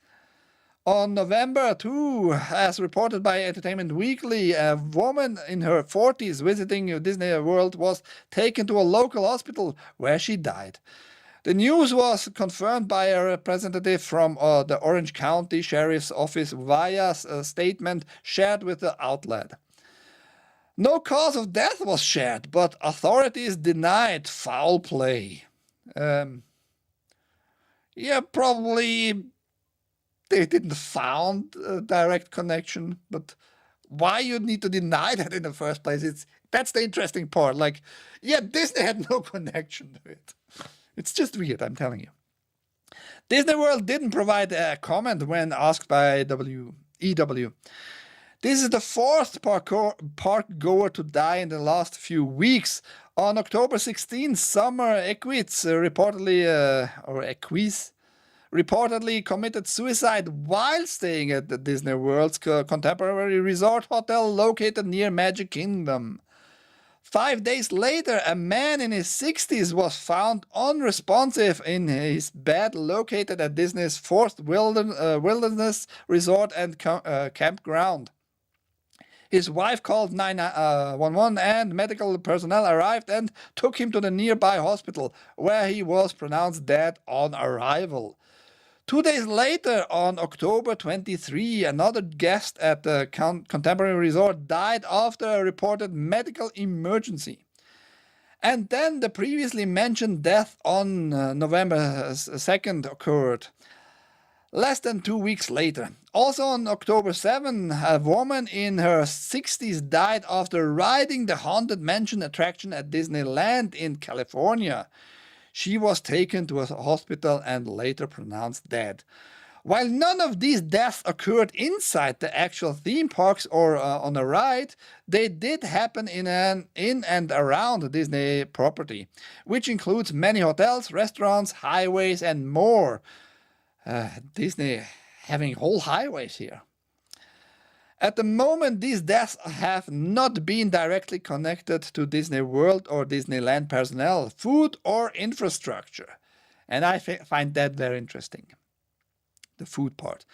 On November 2, as reported by Entertainment Weekly, a woman in her 40s visiting Disney World was taken to a local hospital where she died. The news was confirmed by a representative from the Orange County Sheriff's Office via a statement shared with the outlet. No cause of death was shared, but authorities denied foul play. Yeah, probably they didn't found a direct connection, but why you need to deny that in the first place? That's the interesting part. Like, yeah, Disney had no connection to it. It's just weird, I'm telling you. Disney World didn't provide a comment when asked by EW. This is the 4th park goer to die in the last few weeks. On October 16, Summer Equits reportedly committed suicide while staying at the Disney World's contemporary resort hotel located near Magic Kingdom. 5 days later, a man in his 60s was found unresponsive in his bed located at Disney's Forest Wilderness Resort and Campground. His wife called 911 and medical personnel arrived and took him to the nearby hospital, where he was pronounced dead on arrival. 2 days later, on October 23, another guest at the Contemporary Resort died after a reported medical emergency. And then the previously mentioned death on November 2nd occurred. Less than 2 weeks later. Also on October 7, a woman in her 60s died after riding the Haunted Mansion attraction at Disneyland in California. She was taken to a hospital and later pronounced dead. While none of these deaths occurred inside the actual theme parks or on a ride, they did happen in and around the Disney property, which includes many hotels, restaurants, highways, and more. Disney having whole highways here. At the moment, these deaths have not been directly connected to Disney World or Disneyland personnel, food or infrastructure. And I find that very interesting, the food part.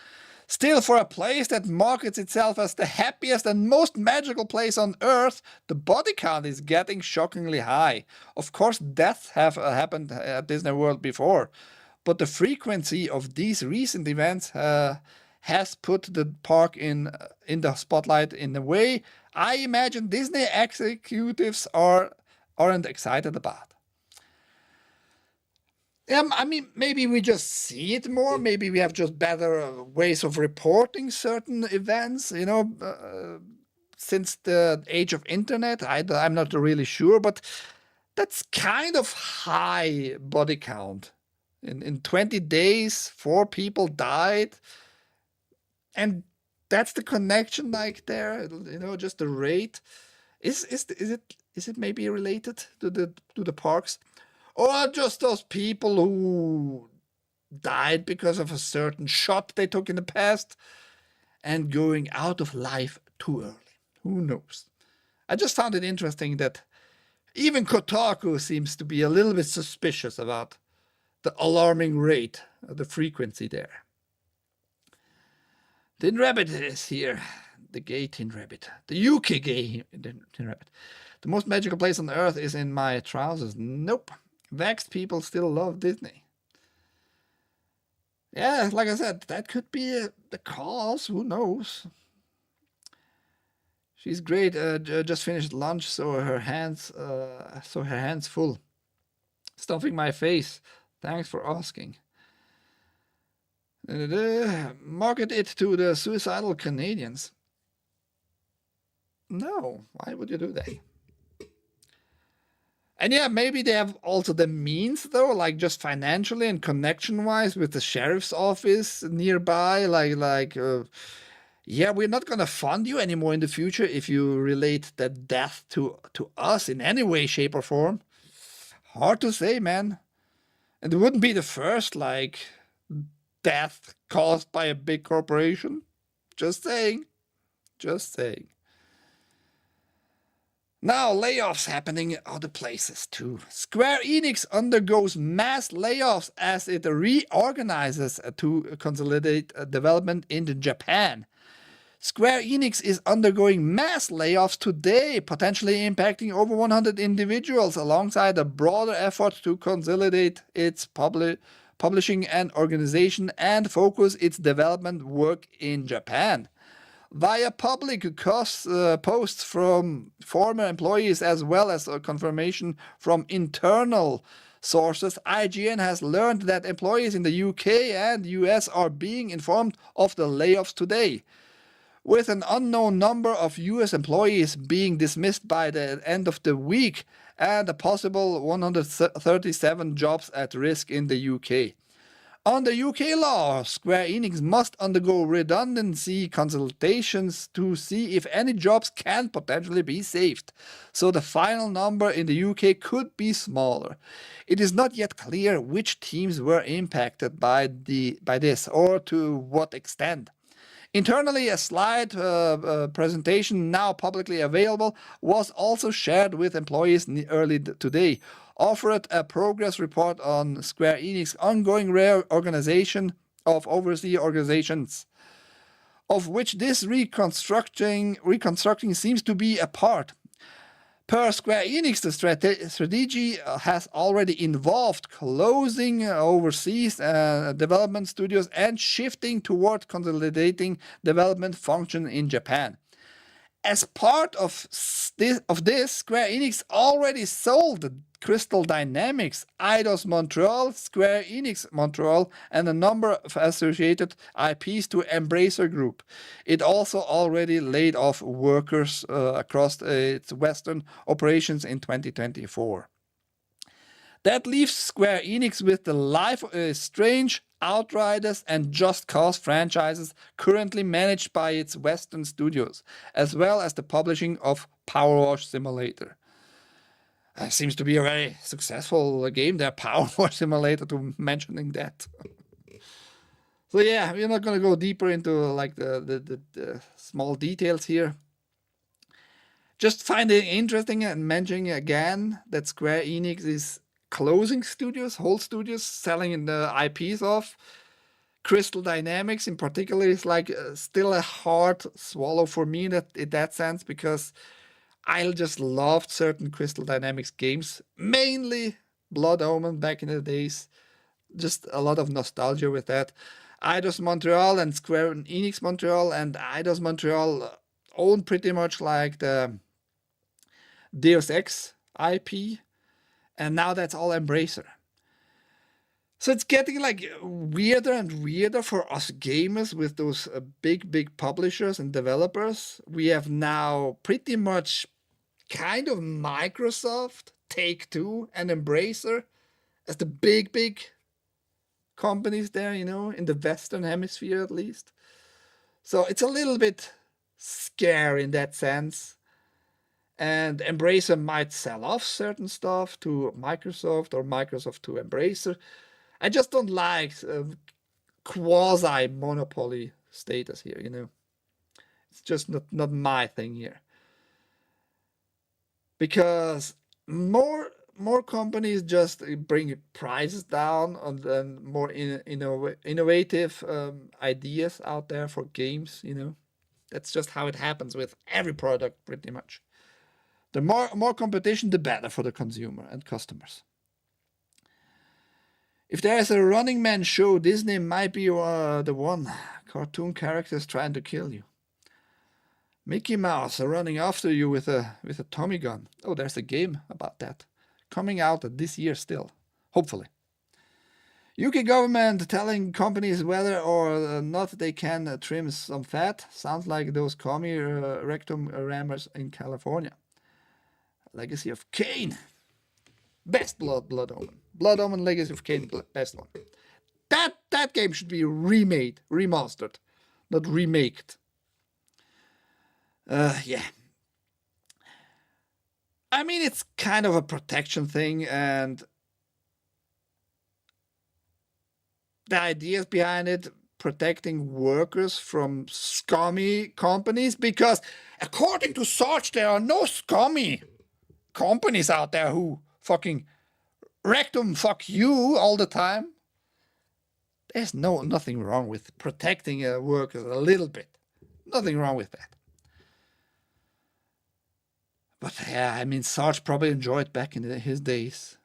Still, for a place that markets itself as the happiest and most magical place on Earth, the body count is getting shockingly high. Of course, deaths have happened at Disney World before, but the frequency of these recent events has put the park in the spotlight in a way I imagine Disney executives aren't excited about. I mean, maybe we just see it more. Maybe we have just better ways of reporting certain events, you know, since the age of internet. I'm not really sure, but that's kind of high body count. In 20 days, 4 people died. And that's the connection, like there, you know, just the rate. Is it maybe related to the parks, or just those people who died because of a certain shot they took in the past and going out of life too early? Who knows? I just found it interesting that even Kotaku seems to be a little bit suspicious about the alarming rate, the frequency there. Tin Rabbit is here. The gay Tin Rabbit. The UK gay Tin Rabbit. The most magical place on earth is in my trousers. Nope. Vexed people still love Disney. Yeah, like I said, that could be the cause. Who knows? She's great. Just finished lunch, so her hands full. Stuffing my face. Thanks for asking. Market it to the suicidal Canadians. No, why would you do that? And yeah, maybe they have also the means, though, like just financially and connection-wise with the sheriff's office nearby. Yeah, we're not going to fund you anymore in the future if you relate that death to us in any way, shape, or form. Hard to say, man. And it wouldn't be the first, like, death caused by a big corporation. Just saying. Just saying. Now, layoffs happening in other places too. Square Enix undergoes mass layoffs as it reorganizes to consolidate development in Japan. Square Enix is undergoing mass layoffs today, potentially impacting over 100 individuals alongside a broader effort to consolidate its publishing and organization and focus its development work in Japan. Via public posts from former employees as well as a confirmation from internal sources, IGN has learned that employees in the UK and US are being informed of the layoffs today, with an unknown number of US employees being dismissed by the end of the week and a possible 137 jobs at risk in the UK. Under UK law, Square Enix must undergo redundancy consultations to see if any jobs can potentially be saved, so the final number in the UK could be smaller. It is not yet clear which teams were impacted by this or to what extent. Internally, a slide presentation now publicly available was also shared with employees early today, offered a progress report on Square Enix's ongoing reorganization of overseas organizations, of which this reconstructing seems to be a part. Per Square Enix, the strategy has already involved closing overseas development studios and shifting toward consolidating development function in Japan. As part of this, Square Enix already sold Crystal Dynamics, Eidos Montreal, Square Enix Montreal, and a number of associated IPs to Embracer Group. It also already laid off workers across its Western operations in 2024. That leaves Square Enix with the Life is Strange, Outriders, and Just Cause franchises currently managed by its Western studios, as well as the publishing of Power Wash Simulator. Seems to be a very successful game there, Power Wash Simulator, to mentioning that. So yeah, we're not gonna go deeper into like the small details here. Just find it interesting and mentioning again that Square Enix is closing studios, whole studios, selling the IPs off. Crystal Dynamics in particular is like still a hard swallow for me in that sense, because I just loved certain Crystal Dynamics games, mainly Blood Omen back in the days. Just a lot of nostalgia with that. Eidos Montreal and Square Enix Montreal, and Eidos Montreal own pretty much like the Deus Ex IP, and now that's all Embracer. So it's getting like weirder and weirder for us gamers with those big publishers and developers. We have now pretty much kind of Microsoft, Take-Two, and Embracer as the big companies there, you know, in the Western Hemisphere at least. So it's a little bit scary in that sense. And Embracer might sell off certain stuff to Microsoft or Microsoft to Embracer. I just don't like quasi-monopoly status here, you know. It's just not my thing here. Because more companies just bring prices down and more innovative ideas out there for games, you know. That's just how it happens with every product pretty much. The more competition, the better for the consumer and customers. If there is a Running Man show, Disney might be the one. Cartoon characters trying to kill you. Mickey Mouse running after you with a Tommy gun. Oh, there's a game about that. Coming out this year still. Hopefully. UK government telling companies whether or not they can trim some fat. Sounds like those commie rectum rammers in California. Legacy of Kain. Best Blood Omen. Blood Omen Legacy of Kain, best one. That game should be remade, remastered, not remaked. Yeah. I mean, it's kind of a protection thing, and the ideas behind it, protecting workers from scummy companies, because according to Sarge, there are no scummy companies out there who fucking rectum fuck you all the time. There's nothing wrong with protecting workers a little bit. Nothing wrong with that. But yeah, I mean, Sarge probably enjoyed back in his days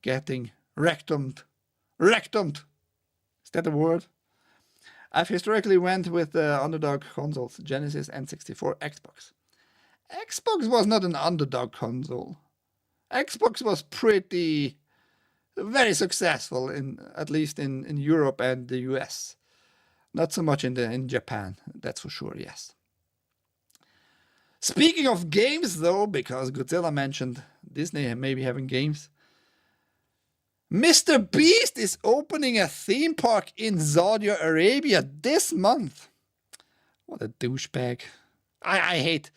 getting rectumed. Rectumed! Is that a word? I've historically went with the underdog consoles, Genesis, N64, Xbox. Xbox was not an underdog console. Xbox was very successful at least in Europe and the US. Not so much in Japan, that's for sure, yes. Speaking of games though, because Godzilla mentioned Disney maybe having games, Mr. Beast is opening a theme park in Saudi Arabia this month. What a douchebag. I hate.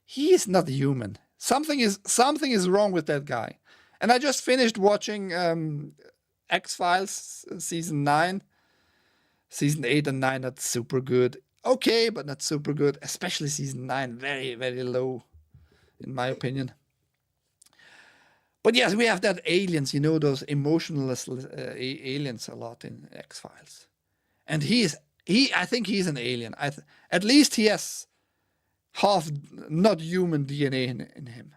He is not human. Something is wrong with that guy. And I just finished watching X-Files season 9. Season 8 and 9 not super good. Okay, but not super good. Especially season 9, very, very low, in my opinion. But yes, we have that aliens, you know, those emotionless aliens a lot in X-Files. And I think he's an alien. At least he has half not human DNA in him.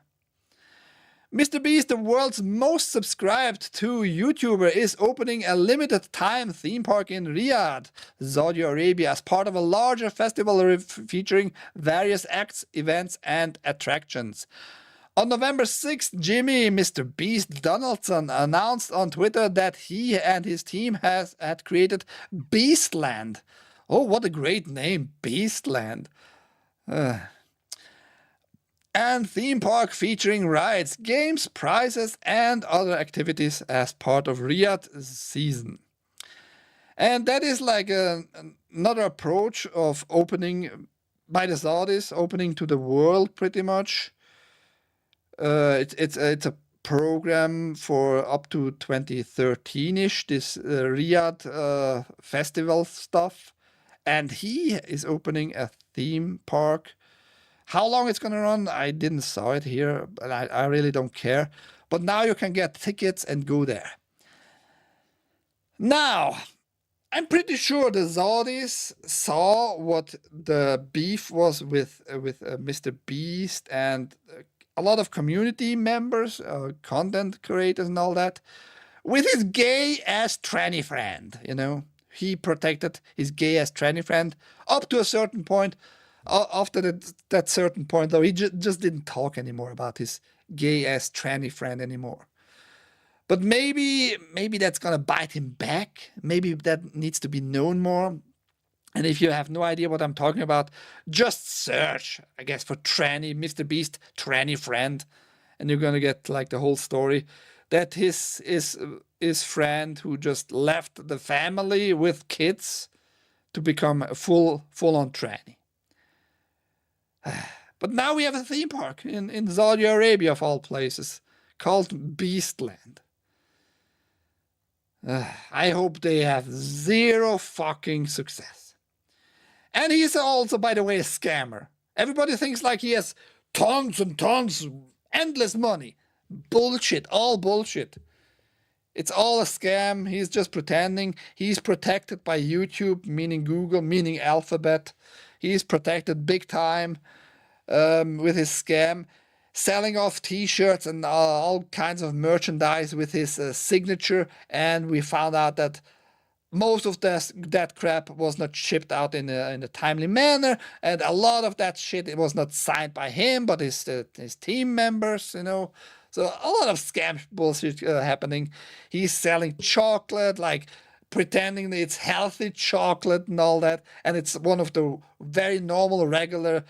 Mr. Beast, the world's most subscribed to YouTuber, is opening a limited time theme park in Riyadh, Saudi Arabia, as part of a larger festival featuring various acts, events, and attractions. On November 6th, Jimmy Mr. Beast Donaldson announced on Twitter that he and his team had created Beastland. Oh, what a great name, Beastland. And theme park featuring rides, games, prizes, and other activities as part of Riyadh season. And that is like another approach of opening by the Saudis, opening to the world pretty much. It's a program for up to 2013-ish, this Riyadh festival stuff. And he is opening a theme park. How long it's going to run, I didn't saw it here, but I really don't care. But now you can get tickets and go there. Now, I'm pretty sure the Saudis saw what the beef was with Mr. Beast and a lot of community members, content creators and all that, with his gay-ass tranny friend, you know. He protected his gay-ass tranny friend up to a certain point. After that certain point, though, he just didn't talk anymore about his gay-ass tranny friend anymore. But maybe that's gonna bite him back. Maybe that needs to be known more. And if you have no idea what I'm talking about, just search, I guess, for tranny, Mr. Beast, tranny friend, and you're gonna get like the whole story. That his friend who just left the family with kids to become a full-on tranny. But now we have a theme park in Saudi Arabia, of all places, called Beastland. I hope they have zero fucking success. And he's also, by the way, a scammer. Everybody thinks like he has tons and tons, endless money. Bullshit, all bullshit. It's all a scam. He's just pretending. He's protected by YouTube, meaning Google, meaning Alphabet. He's protected big time with his scam. Selling off t-shirts and all kinds of merchandise with his signature, and we found out that most of that crap was not shipped out in a timely manner, and a lot of that shit, it was not signed by him, but his team members, you know. So a lot of scam bullshit happening. He's selling chocolate, like pretending that it's healthy chocolate and all that, and it's one of the very normal, regular,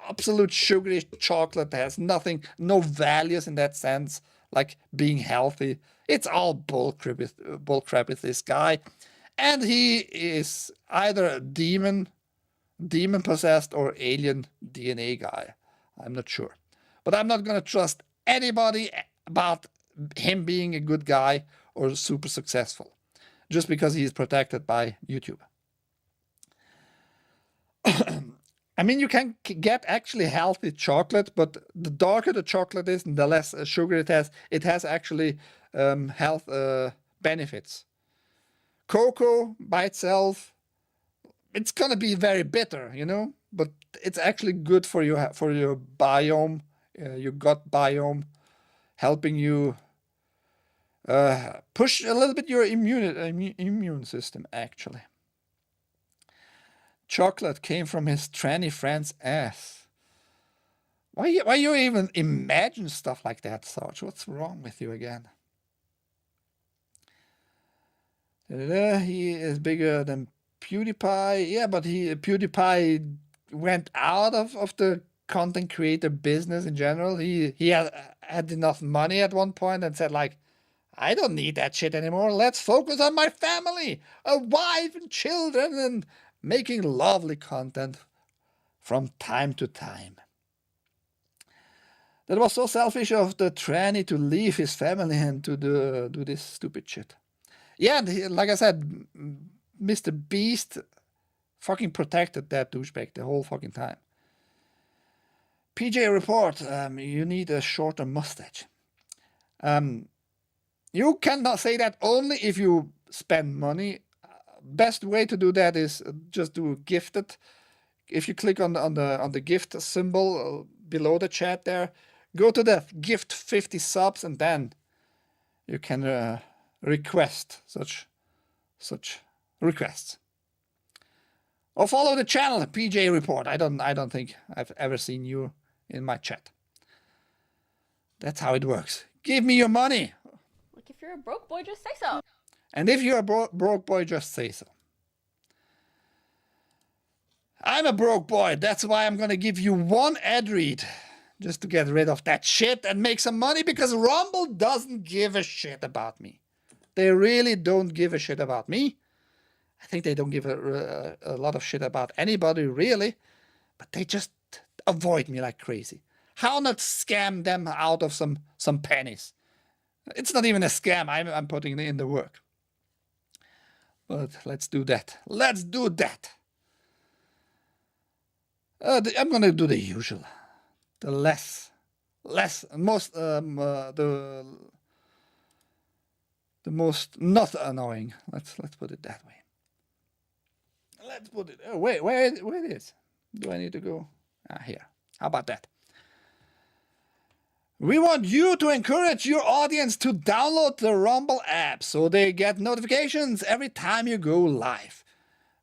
absolute sugary chocolate that has nothing, no values in that sense, like being healthy. It's all bullcrap with this guy. And he is either a demon possessed, or alien DNA guy. I'm not sure. But I'm not going to trust anybody about him being a good guy or super successful, just because he's protected by YouTube. I mean, you can get actually healthy chocolate, but the darker the chocolate is and the less sugar it has actually health benefits. Cocoa by itself, it's gonna be very bitter, you know, but it's actually good for your biome, your gut biome, helping you push a little bit your immune system, actually. Chocolate came from his tranny friend's ass. Why you even imagine stuff like that, Sarge? What's wrong with you again? He is bigger than PewDiePie. Yeah, but PewDiePie went out of the content creator business in general. He had enough money at one point and said like, I don't need that shit anymore. Let's focus on my family, a wife and children, and making lovely content from time to time. That was so selfish of the tranny to leave his family and to do this stupid shit. Yeah, and like I said, Mr. Beast fucking protected that douchebag the whole fucking time. PJ report, you need a shorter mustache. You cannot say that only if you spend money. Best way to do that is just do gifted. If you click on the gift symbol below the chat there, go to the gift 50 subs, and then you can request such requests. Or follow the channel PJ Report. I don't think I've ever seen you in my chat. That's how it works. Give me your money. Like, if you're a broke boy, just say so. And if you're a broke boy, just say so. I'm a broke boy. That's why I'm going to give you one ad read. Just to get rid of that shit and make some money, because Rumble doesn't give a shit about me. They really don't give a shit about me. I think they don't give a lot of shit about anybody, really. But they just avoid me like crazy. How not scam them out of some pennies? It's not even a scam. I'm putting in the work. But let's do that. Let's do that. I'm gonna do the usual, the the most not annoying. Let's put it that way. Let's put it. Oh, wait, where it is? Do I need to go? Here. How about that? We want you to encourage your audience to download the Rumble app so they get notifications every time you go live.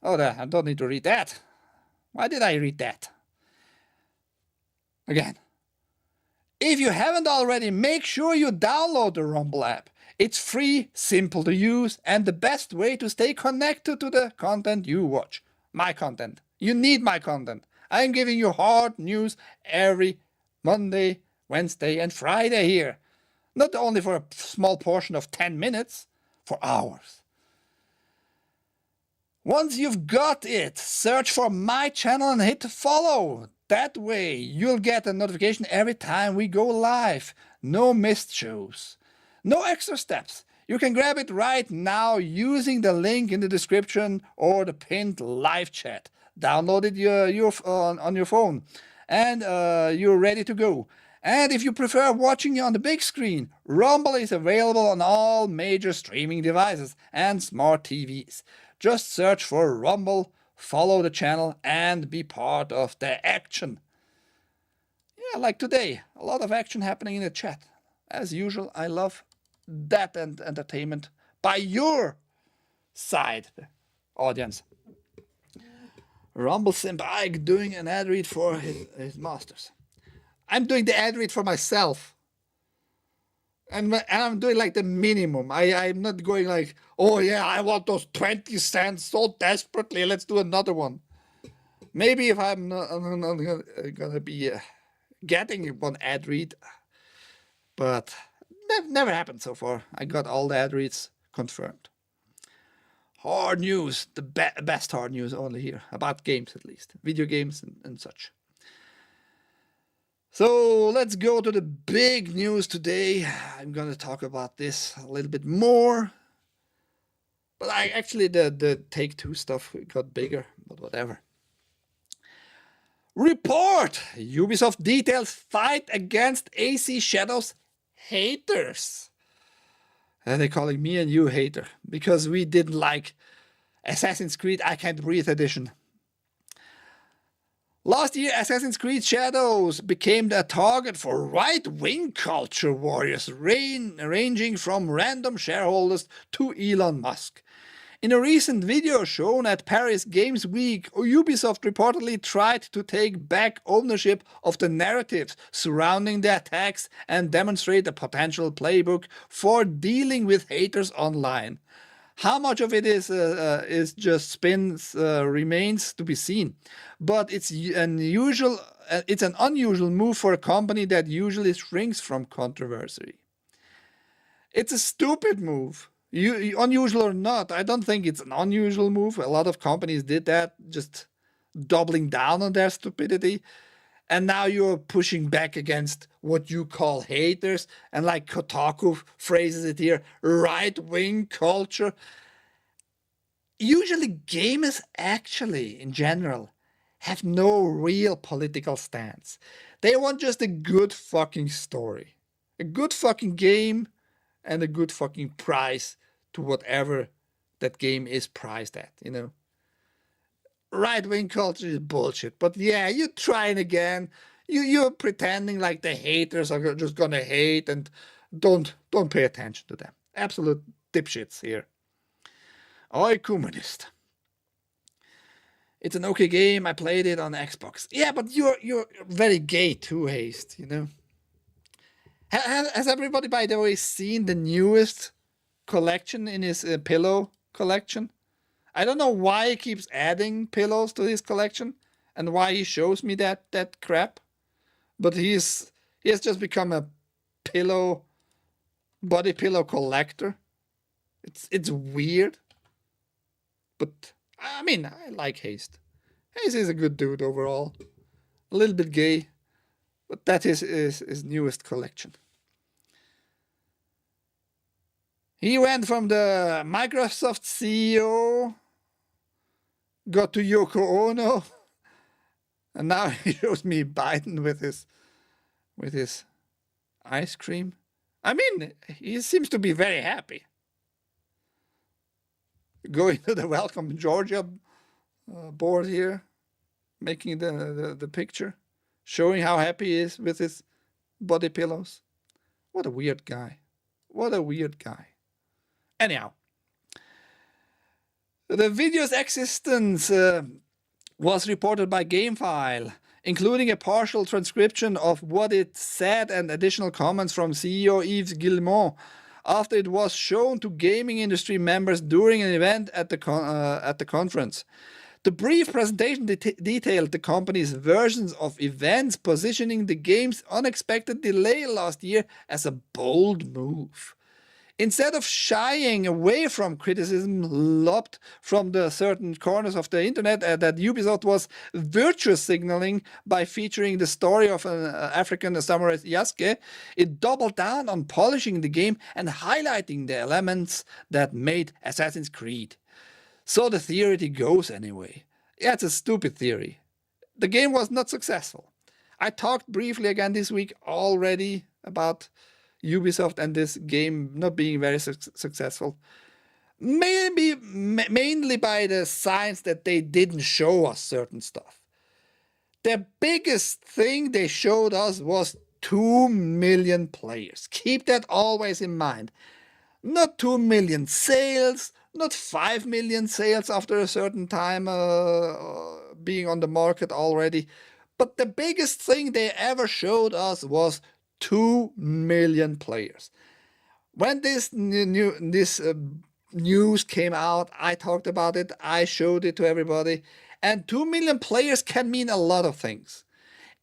Oh, I don't need to read that. Why did I read that? Again. If you haven't already, make sure you download the Rumble app. It's free, simple to use, and the best way to stay connected to the content you watch. My content. You need my content. I'm giving you hard news every Monday, Wednesday, and Friday here. Not only for a small portion of 10 minutes, for hours. Once you've got it, search for my channel and hit follow. That way, you'll get a notification every time we go live. No missed shows. No extra steps. You can grab it right now using the link in the description or the pinned live chat. Download it on your phone and you're ready to go. And if you prefer watching on the big screen, Rumble is available on all major streaming devices and smart TVs. Just search for Rumble, follow the channel, and be part of the action. Yeah, like today, a lot of action happening in the chat. As usual, I love that and entertainment by your side, audience. Rumble Simp Ike doing an ad read for his masters. I'm doing the ad read for myself. And I'm doing like the minimum. I'm not going like, oh yeah, I want those 20 cents so desperately. Let's do another one. Maybe if I'm not gonna be getting one ad read, but never happened so far. I got all the ad reads confirmed. Hard news, the best hard news only here, about games at least, video games and such. So let's go to the big news today. I'm going to talk about this a little bit more. But the Take-Two stuff got bigger, but whatever. Report! Ubisoft details fight against AC Shadows haters. They're calling me and you hater because we didn't like Assassin's Creed I Can't Breathe edition. Last year, Assassin's Creed Shadows became a target for right-wing culture warriors ranging from random shareholders to Elon Musk. In a recent video shown at Paris Games Week, Ubisoft reportedly tried to take back ownership of the narratives surrounding the attacks and demonstrate a potential playbook for dealing with haters online. How much of it is just spins remains to be seen, but it's an unusual move for a company that usually shrinks from controversy. It's a stupid move. Unusual or not, I don't think it's an unusual move. A lot of companies did that, just doubling down on their stupidity. And now you're pushing back against what you call haters, and like Kotaku phrases it here, right-wing culture. Usually gamers actually, in general, have no real political stance. They want just a good fucking story. A good fucking game and a good fucking price to whatever that game is priced at, you know. Right-wing culture is bullshit, but yeah, you're trying again. You're pretending like the haters are just gonna hate, and don't pay attention to them. Absolute dipshits here. Oi, communist. It's an okay game. I played it on Xbox. Yeah, but you're very gay too, Haste. You know. Has everybody, by the way, seen the newest collection in his pillow collection? I don't know why he keeps adding pillows to his collection and why he shows me that crap. But he has just become a body pillow collector. It's weird. But I mean, I like Haste. Haste is a good dude overall. A little bit gay, but that is his newest collection. He went from the Microsoft CEO, got to Yoko Ono, and now he shows me Biden with his ice cream. I mean, he seems to be very happy. Going to the Welcome Georgia board here, making the picture, showing how happy he is with his body pillows. What a weird guy. What a weird guy. Anyhow, the video's existence was reported by GameFile, including a partial transcription of what it said and additional comments from CEO Yves Guillemot after it was shown to gaming industry members during an event at the conference. The brief presentation detailed the company's versions of events, positioning the game's unexpected delay last year as a bold move. Instead of shying away from criticism lobbed from the certain corners of the internet that Ubisoft was virtue signaling by featuring the story of an African samurai Yasuke, it doubled down on polishing the game and highlighting the elements that made Assassin's Creed. So the theory goes anyway. Yeah, it's a stupid theory. The game was not successful. I talked briefly again this week already about Ubisoft and this game not being very successful. Maybe mainly by the signs that they didn't show us certain stuff. The biggest thing they showed us was 2 million players. Keep that always in mind. Not 2 million sales, not 5 million sales after a certain time being on the market already. But the biggest thing they ever showed us was 2 million players. When this news came out, I talked about it, I showed it to everybody, and 2 million players can mean a lot of things.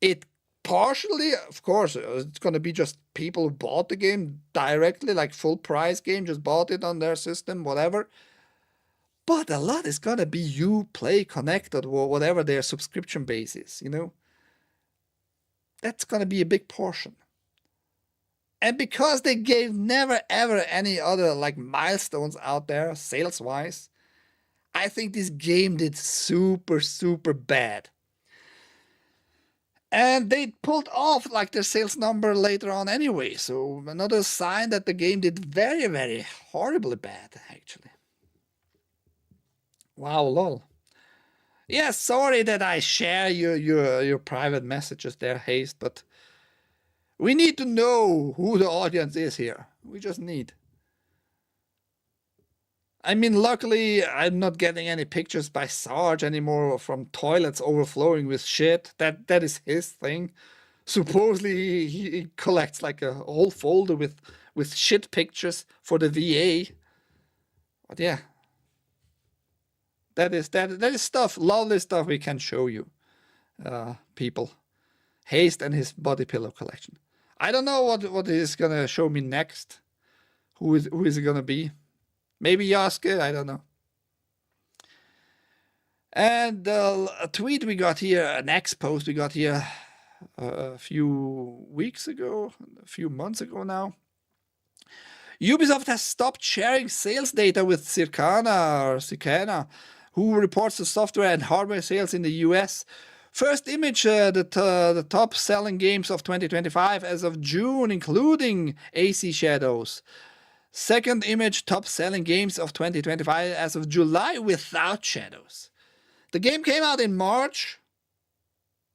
It partially, of course, it's going to be just people who bought the game directly, like full price game, just bought it on their system, whatever. But a lot is going to be Uplay connected or whatever their subscription base is, you know. That's going to be a big portion. And because they gave never ever any other like milestones out there sales wise, I think this game did super bad. And they pulled off like their sales number later on anyway. So another sign that the game did very horribly bad actually. Wow, lol. Yeah, sorry that I share your private messages there, Haste, but we need to know who the audience is here. We just need. I mean, luckily, I'm not getting any pictures by Sarge anymore from toilets overflowing with shit. That is his thing. Supposedly, he collects like a whole folder with shit pictures for the VA. But yeah, that is stuff, lovely stuff we can show you, people. Haste and his body pillow collection. I don't know what he's gonna show me next. Who is it gonna be? Maybe Yasuke, I don't know. And a tweet we got here, an X post we got here a few weeks ago, a few months ago now. Ubisoft has stopped sharing sales data with Circana, who reports the software and hardware sales in the US. First image, the top selling games of 2025 as of June, including AC Shadows. Second image, top selling games of 2025 as of July without Shadows. The game came out in March.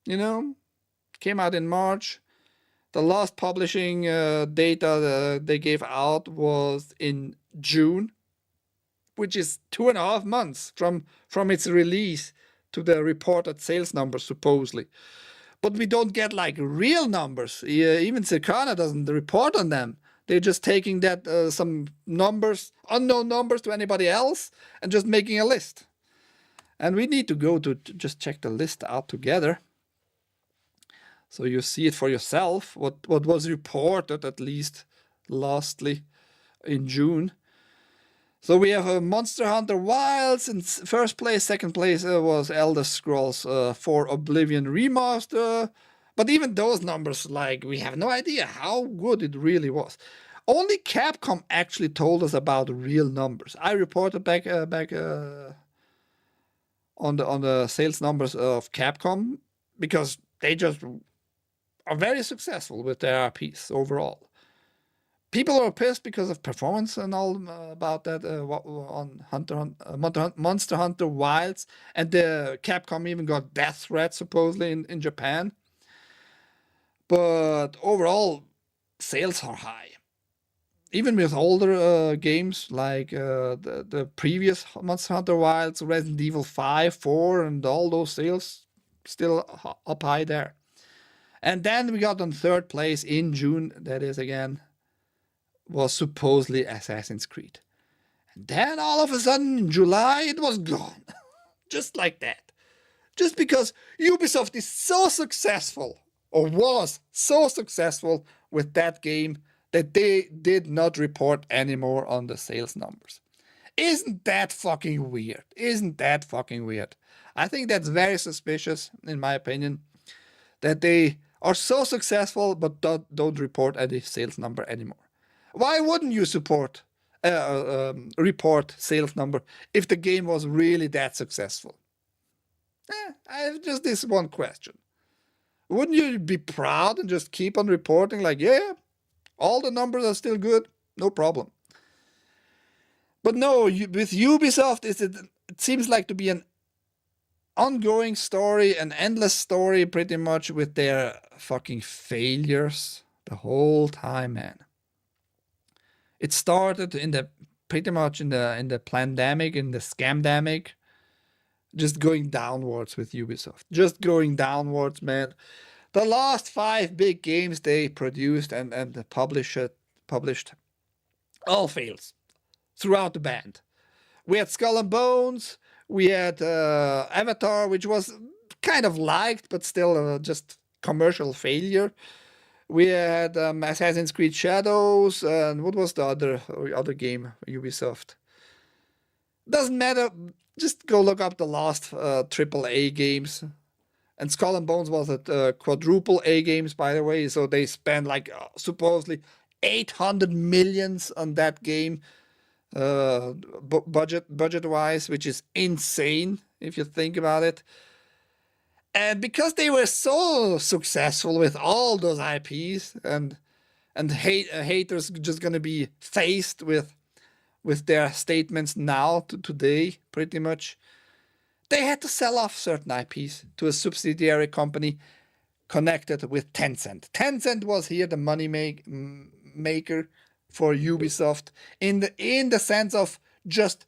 You know, came out in March. The last publishing data they gave out was in June, which is 2.5 months from its release to the reported sales numbers, supposedly. But we don't get like real numbers. Even Circana doesn't report on them. They're just taking that some numbers, unknown numbers to anybody else, and just making a list. And we need to go to just check the list out together, so you see it for yourself. What was reported at least lastly in June. So we have a Monster Hunter Wilds in first place. Second place was Elder Scrolls 4 Oblivion Remaster. But even those numbers, like, we have no idea how good it really was. Only Capcom actually told us about real numbers. I reported back on the sales numbers of Capcom because they just are very successful with their RPs overall. People are pissed because of performance and all about that on Monster Hunter Wilds, and the Capcom even got death threats supposedly in Japan. But overall, sales are high. Even with older games like the previous Monster Hunter Wilds, Resident Evil 5, 4, and all those sales still up high there. And then we got on third place in June, that is again, was supposedly Assassin's Creed. And then all of a sudden in July it was gone. Just like that. Just because Ubisoft is so successful, or was so successful with that game, that they did not report anymore on the sales numbers. Isn't that fucking weird? Isn't that fucking weird? I think that's very suspicious, in my opinion, that they are so successful but don't report any sales number anymore. Why wouldn't you report sales number if the game was really that successful? I have just this one question. Wouldn't you be proud and just keep on reporting like, yeah, all the numbers are still good, no problem. But no, with Ubisoft, it seems like to be an ongoing story, an endless story pretty much with their fucking failures the whole time, man. It started pretty much in the pandemic, in the scamdemic, just going downwards with Ubisoft. Just going downwards, man. The last 5 big games they produced and published all fails throughout the band. We had Skull and Bones, we had Avatar, which was kind of liked, but still just commercial failure. We had Assassin's Creed Shadows, and what was the other game, Ubisoft? Doesn't matter, just go look up the last AAA games. And Skull and Bones was at quadruple A games, by the way, so they spent like supposedly 800 millions on that game, budget-wise, which is insane if you think about it. And because they were so successful with all those IPs, and haters just gonna be faced with their statements now today, pretty much, they had to sell off certain IPs to a subsidiary company connected with Tencent. Tencent was here the money maker for Ubisoft in the sense of just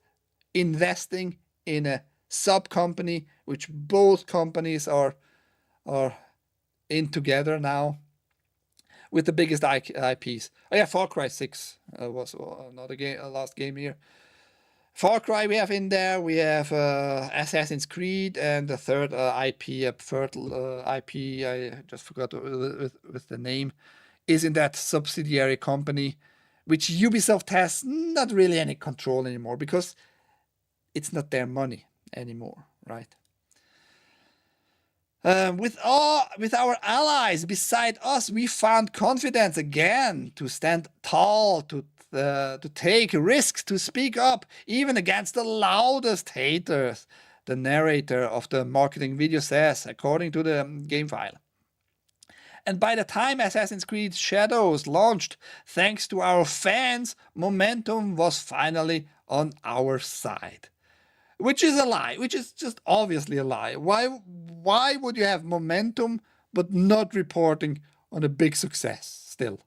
investing in a sub company, which both companies are in together now, with the biggest IPs. Oh yeah, Far Cry 6 was another game, last game here. Far Cry we have in there. We have Assassin's Creed, and the third IP, IP, I just forgot with the name, is in that subsidiary company, which Ubisoft has not really any control anymore because it's not their money anymore, right? With our allies beside us, we found confidence again to stand tall, to take risks, to speak up, even against the loudest haters, the narrator of the marketing video says, according to the game file. And by the time Assassin's Creed Shadows launched, thanks to our fans, momentum was finally on our side. Which is a lie, which is just obviously a lie. Why would you have momentum but not reporting on a big success still?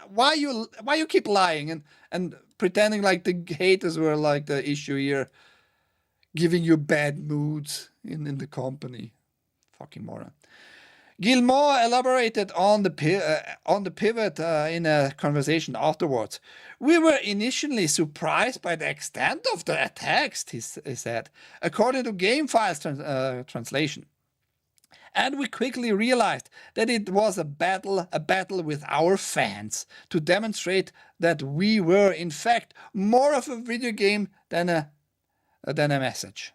Why you keep lying and pretending like the haters were like the issue here, giving you bad moods in the company? Fucking moron. Gilmore elaborated on the pivot in a conversation afterwards. We were initially surprised by the extent of the attacks, he said, according to GameFile's translation. And we quickly realized that it was a battle with our fans to demonstrate that we were, in fact, more of a video game than a message.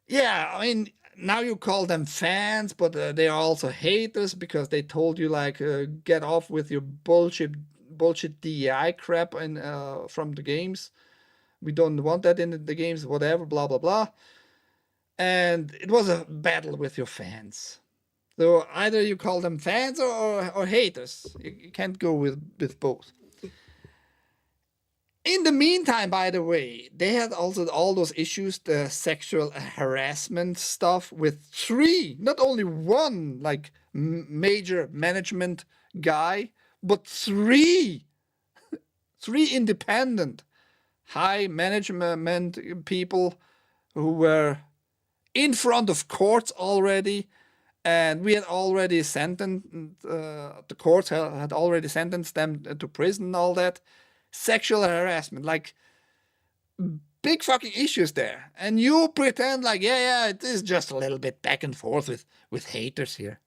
Yeah, I mean, now you call them fans, but they are also haters because they told you like get off with your bullshit DEI crap and from the games. We don't want that in the games, whatever, blah blah blah. And it was a battle with your fans. So either you call them fans or haters. You can't go with both. In the meantime, by the way, they had also all those issues, the sexual harassment stuff with 3, not only one like major management guy, but 3 independent high management people who were in front of courts already. And we had already sentenced, the courts had already sentenced them to prison and all that. Sexual harassment, like big fucking issues there. And you pretend like, yeah, it is just a little bit back and forth with haters here.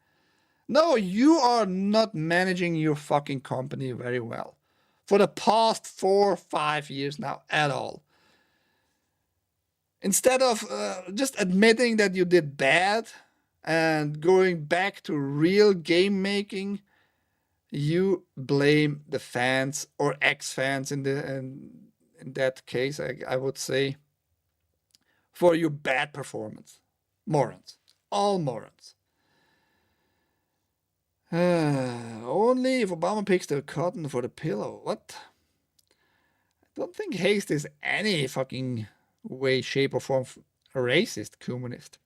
No, you are not managing your fucking company very well. For the past 4 or 5 years now at all. Instead of just admitting that you did bad and going back to real game making, you blame the fans or ex-fans in that case, I would say, for your bad performance. Morons. All morons. Only if Obama picks the cotton for the pillow. What? I don't think Haste is any fucking way, shape, or form a racist communist.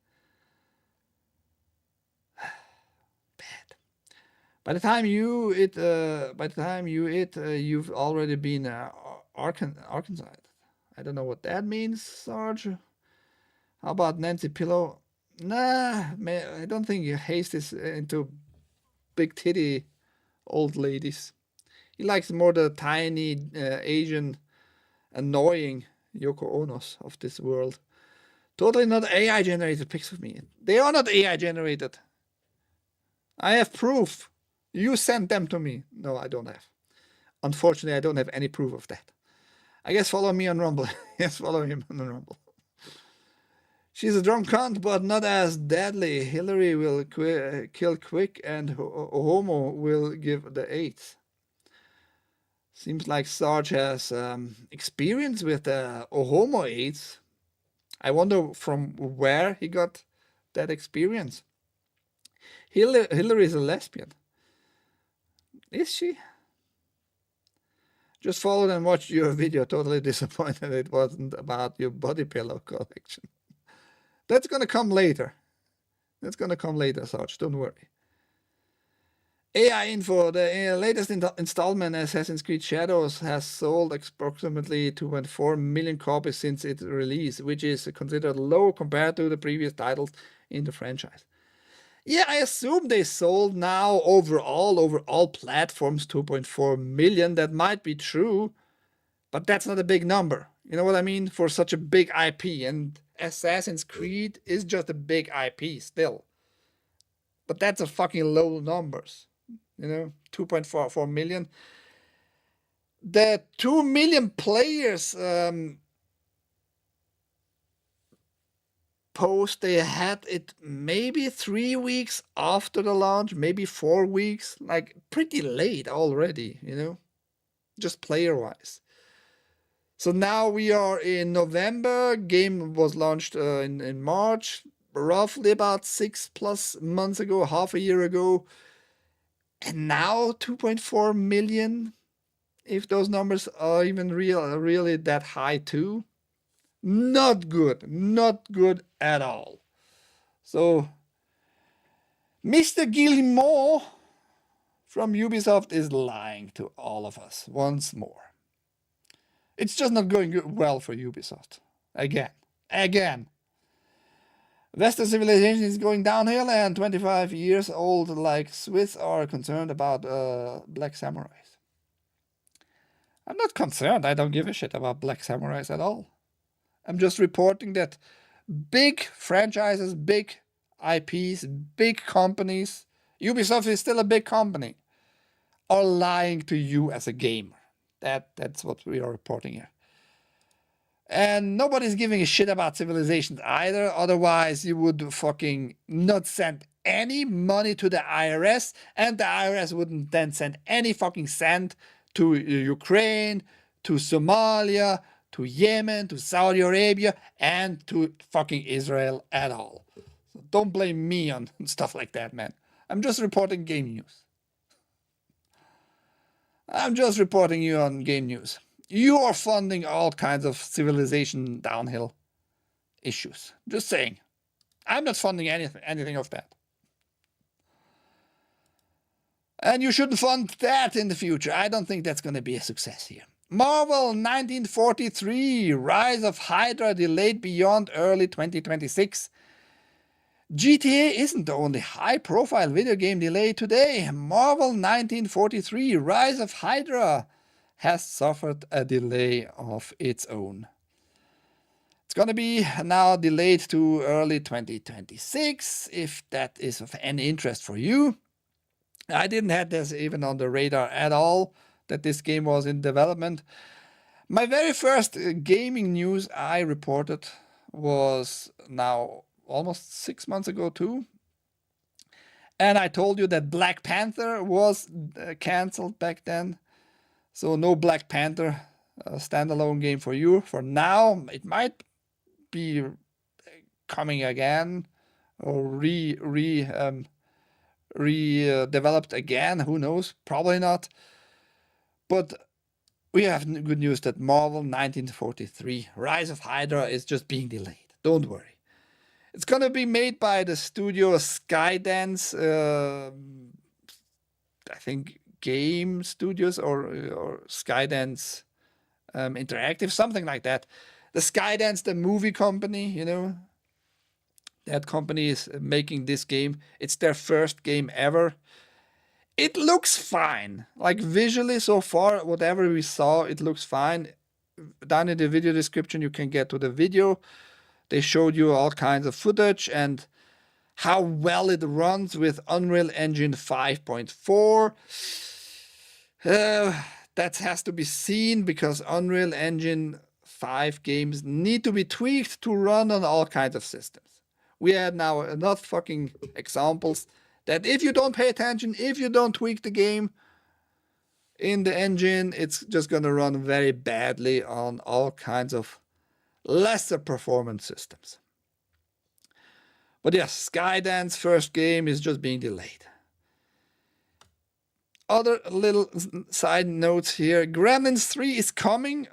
Bad. By the time you eat, you've already been Arkansas. I don't know what that means, Sarge. How about Nancy Pillow? Nah, man, I don't think Haste is into big titty old ladies. He likes more the tiny Asian, annoying Yoko Onos of this world. Totally not AI generated pics of me. They are not AI generated. I have proof. You sent them to me. No, I don't have. Unfortunately, I don't have any proof of that. I guess follow me on Rumble. Yes, follow him on Rumble. She's a drunk cunt, but not as deadly. Hillary will kill quick, and Homo will give the 8th. Seems like Sarge has experience with Homo AIDS. I wonder from where he got that experience. Hillary is a lesbian. Is she? Just followed and watched your video. Totally disappointed it wasn't about your body pillow collection. That's going to come later. That's going to come later, Sarge. Don't worry. AI info. The latest installment, Assassin's Creed Shadows, has sold approximately 2.4 million copies since its release, which is considered low compared to the previous titles in the franchise. Yeah, I assume they sold now over all platforms 2.4 million. That might be true, but that's not a big number. You know what I mean? For such a big IP, and Assassin's Creed is just a big IP still. But that's a fucking low numbers. You know, 2.44 million. The 2 million players post, they had it maybe 3 weeks after the launch, maybe 4 weeks, like pretty late already, you know, just player-wise. So now we are in November. Game was launched in March, roughly about 6+ months ago, half a year ago. And now 2.4 million, if those numbers are even really that high too. Not good at all. So Mr. Guillemot from Ubisoft is lying to all of us once more. It's just not going well for Ubisoft. Again. Western civilization is going downhill, and 25 years old like Swiss are concerned about Black Samurais. I'm not concerned. I don't give a shit about Black Samurais at all. I'm just reporting that big franchises, big IPs, big companies, Ubisoft is still a big company, are lying to you as a gamer. That's what we are reporting here. And nobody's giving a shit about civilizations either. Otherwise, you would fucking not send any money to the IRS, and the IRS wouldn't then send any fucking cent to Ukraine, to Somalia, to Yemen, to Saudi Arabia, and to fucking Israel at all. So don't blame me on stuff like that, man. I'm just reporting game news. I'm just reporting you on game news. You are funding all kinds of civilization downhill issues. Just saying. I'm not funding anything of that. And you shouldn't fund that in the future. I don't think that's going to be a success here. Marvel 1943, Rise of Hydra delayed beyond early 2026. GTA isn't the only high-profile video game delay today. Marvel 1943, Rise of Hydra has suffered a delay of its own. It's going to be now delayed to early 2026, if that is of any interest for you. I didn't have this even on the radar at all, that this game was in development. My very first gaming news I reported was now almost 6 months ago too. And I told you that Black Panther was cancelled back then. So no Black Panther standalone game for you. For now, it might be coming again or redeveloped again. Who knows? Probably not. But we have good news that Marvel 1943, Rise of Hydra, is just being delayed. Don't worry. It's going to be made by the studio Skydance, I think Game Studios or Skydance Interactive, something like that. The Skydance, the movie company, you know, that company is making this game. It's their first game ever. It looks fine. Like visually so far, whatever we saw, it looks fine. Down in the video description, you can get to the video. They showed you all kinds of footage and how well it runs with Unreal Engine 5.4. That has to be seen because Unreal Engine 5 games need to be tweaked to run on all kinds of systems. We had now enough fucking examples that if you don't pay attention, if you don't tweak the game in the engine, it's just going to run very badly on all kinds of lesser performance systems. But yes, Skydance first game is just being delayed. Other little side notes here. Gremlins 3 is coming.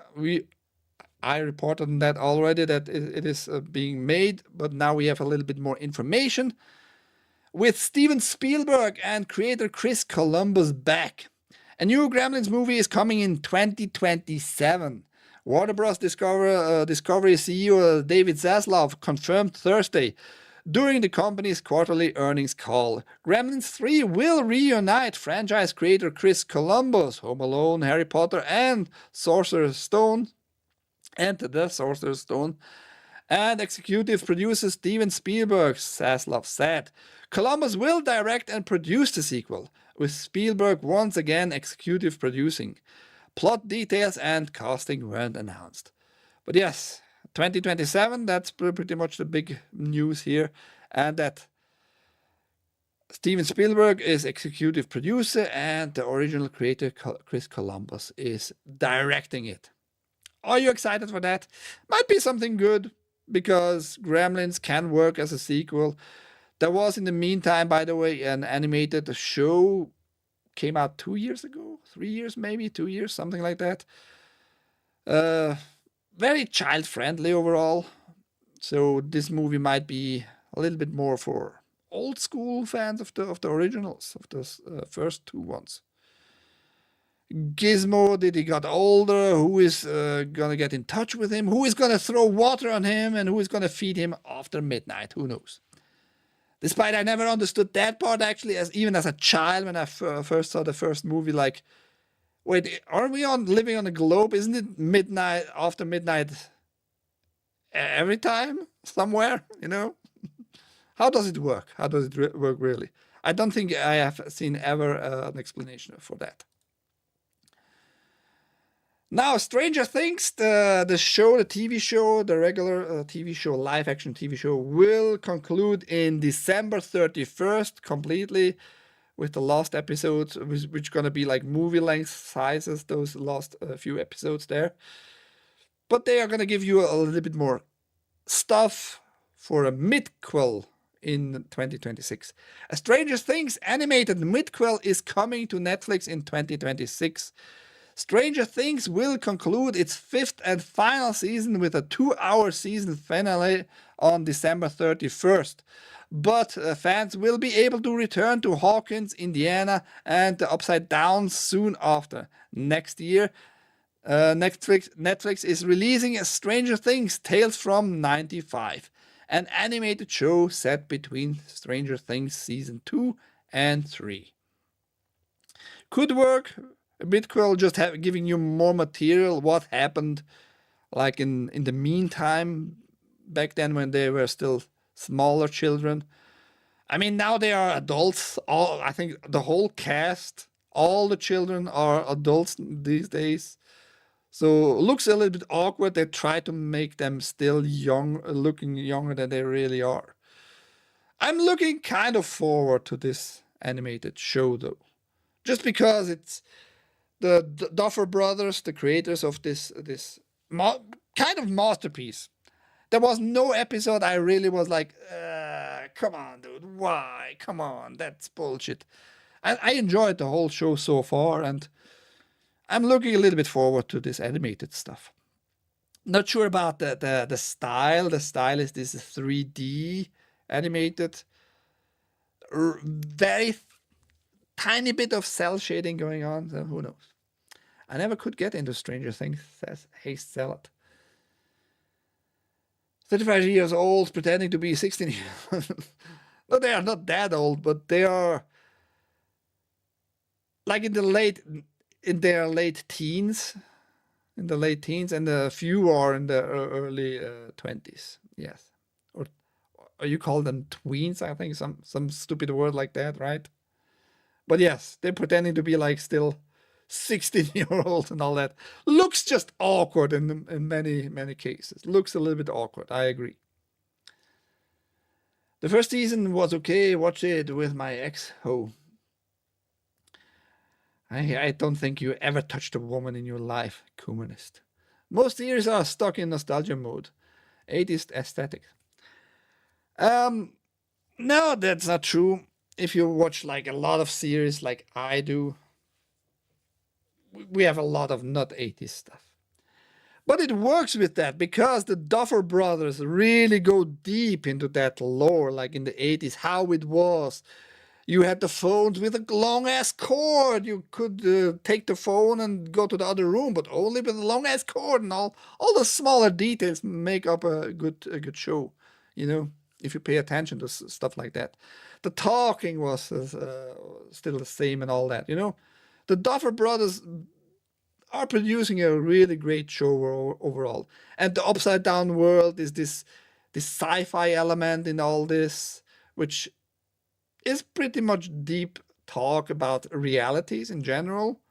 I reported on that already, that it is being made, but now we have a little bit more information. With Steven Spielberg and creator Chris Columbus back. A new Gremlins movie is coming in 2027. Warner Bros. Discovery CEO David Zaslav confirmed Thursday during the company's quarterly earnings call. Gremlins 3 will reunite franchise creator Chris Columbus, Home Alone, Harry Potter, and Sorcerer's Stone, and executive producer Steven Spielberg, Zaslav said. Columbus will direct and produce the sequel, with Spielberg once again executive producing. Plot details and casting weren't announced. But yes, 2027, that's pretty much the big news here. And that Steven Spielberg is executive producer and the original creator Chris Columbus is directing it. Are you excited for that? Might be something good, because Gremlins can work as a sequel. There was, in the meantime, by the way, an animated show came out 2 years ago, 3 years maybe, 2 years, something like that. Very child-friendly overall. So this movie might be a little bit more for old school fans of the originals, of the first two ones. Gizmo, did he got older? Who is gonna get in touch with him? Who is gonna throw water on him? And who is gonna feed him after midnight? Who knows? Despite I never understood that part actually, even as a child when I first saw the first movie. Like, wait, aren't we living on a globe? Isn't it midnight, after midnight every time somewhere? You know, how does it work? How does it work really? I don't think I have seen ever an explanation for that. Now, Stranger Things, the show, the TV show, the regular TV show, live action TV show, will conclude in December 31st completely with the last episodes, which gonna be like movie length sizes, those last few episodes there. But they are gonna give you a little bit more stuff for a midquel in 2026. A Stranger Things animated midquel is coming to Netflix in 2026. Stranger Things will conclude its 5th and final season with a 2-hour season finale on December 31st. But fans will be able to return to Hawkins, Indiana and the Upside Down soon after. Next year, Netflix is releasing Stranger Things Tales from 95, an animated show set between Stranger Things Season 2 and 3. Could work. A midquel just giving you more material, what happened like in the meantime, back then when they were still smaller children. I mean, now they are adults. I think the whole cast, all the children are adults these days. So it looks a little bit awkward. They try to make them still young, looking younger than they really are. I'm looking kind of forward to this animated show though. Just because it's the Duffer Brothers, the creators of this kind of masterpiece. There was no episode I really was like, come on, dude, why? Come on, that's bullshit. I enjoyed the whole show so far, and I'm looking a little bit forward to this animated stuff. Not sure about the style. The style is this 3D animated, very tiny bit of cell shading going on, so who knows. I never could get into Stranger Things, says Haste Salad. 35 years old, pretending to be 16 years old. No, they are not that old, but they are like in their late teens. In the late teens, and a few are in the early 20s. Yes. Or you call them tweens, I think, some stupid word like that, right? But yes, they're pretending to be like still 16-year-old and all that. Looks just awkward in many cases. Looks a little bit awkward, I agree. The first season was okay. Watch it with my ex-ho. I don't think you ever touched a woman in your life, communist. Most series are stuck in nostalgia mode. 80s aesthetic. No, that's not true. If you watch like a lot of series like I do, we have a lot of not 80s stuff. But it works with that because the Duffer Brothers really go deep into that lore, like in the 80s, how it was. You had the phones with a long-ass cord. You could take the phone and go to the other room, but only with a long-ass cord, and all the smaller details make up a good show, you know, if you pay attention to stuff like that. The talking was still the same and all that, you know. The Duffer Brothers are producing a really great show overall. And the Upside Down world is this sci-fi element in all this, which is pretty much deep talk about realities in general,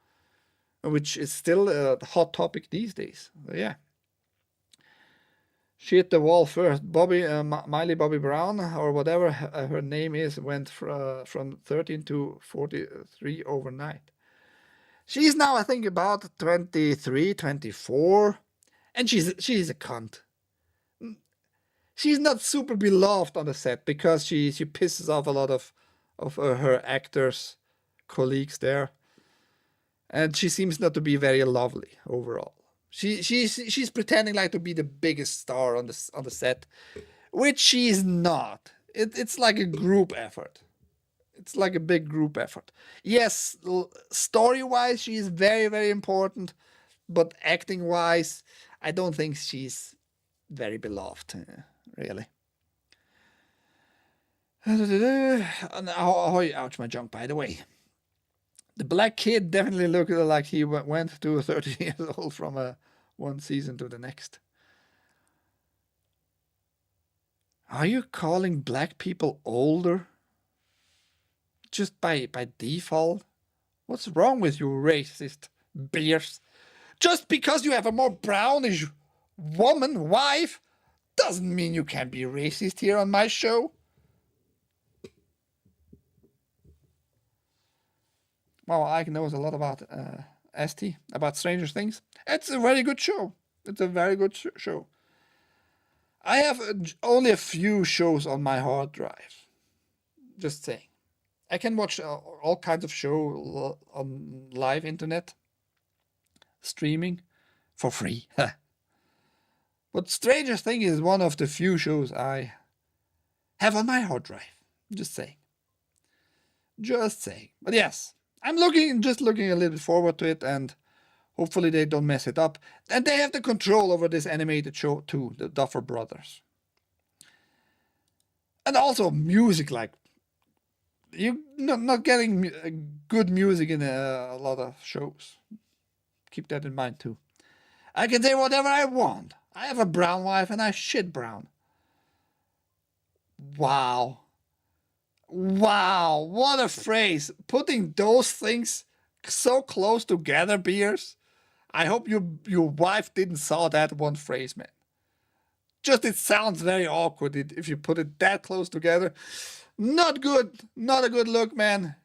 which is still a hot topic these days. So, yeah. She hit the wall first. Miley Bobby Brown, or whatever her name is, went from 13 to 43 overnight. She's now, I think, about 23, 24, and she's a cunt. She's not super beloved on the set because she pisses off a lot of her actors, colleagues there, and she seems not to be very lovely overall. She's pretending like to be the biggest star on the set, which she's not. It's like a group effort. It's like a big group effort. Yes, story-wise, she's very, very important, but acting-wise, I don't think she's very beloved, really. Ouch, my junk, by the way. The black kid definitely looked like he went to 30 years old from one season to the next. Are you calling black people older? Just by default? What's wrong with you racist bears? Just because you have a more brownish wife, doesn't mean you can be racist here on my show. Well, Ike knows a lot about ST, about Stranger Things. It's a very good show. It's a very good show. I have only a few shows on my hard drive. Just saying. I can watch all kinds of shows on live internet, streaming, for free. But Stranger Things is one of the few shows I have on my hard drive. Just saying. Just saying. But yes, I'm just looking a little bit forward to it, and hopefully they don't mess it up. And they have the control over this animated show too, the Duffer Brothers. And also music, like you not getting good music in a lot of shows. Keep that in mind too. I can say whatever I want. I have a brown wife and I shit brown. Wow. Wow, what a phrase. Putting those things so close together, Beers. I hope your wife didn't saw that one phrase, man. Just it sounds very awkward if you put it that close together. Not good. Not a good look, man.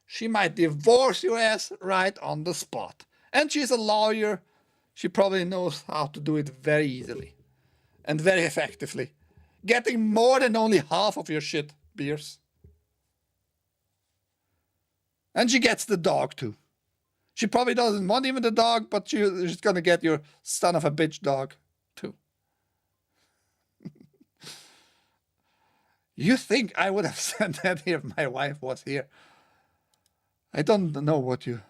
She might divorce your ass right on the spot. And she's a lawyer. She probably knows how to do it very easily. And very effectively. Getting more than only half of your shit, Beers. And she gets the dog too. She probably doesn't want even the dog, but she's gonna get your son of a bitch dog too. You think I would have said that if my wife was here? I don't know what you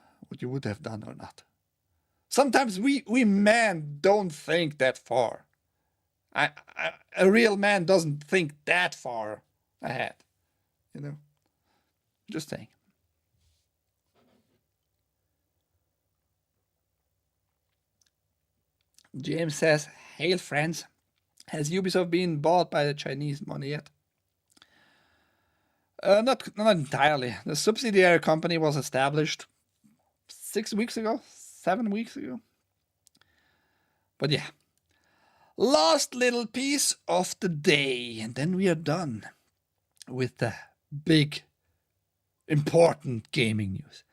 would have done or not. Sometimes we men don't think that far. A real man doesn't think that far ahead. You know? Just saying. James says, "Hail friends. Has Ubisoft been bought by the Chinese money yet?" Not entirely. The subsidiary company was established 7 weeks ago. But yeah. Last little piece of the day, and then we are done with the big, important gaming news.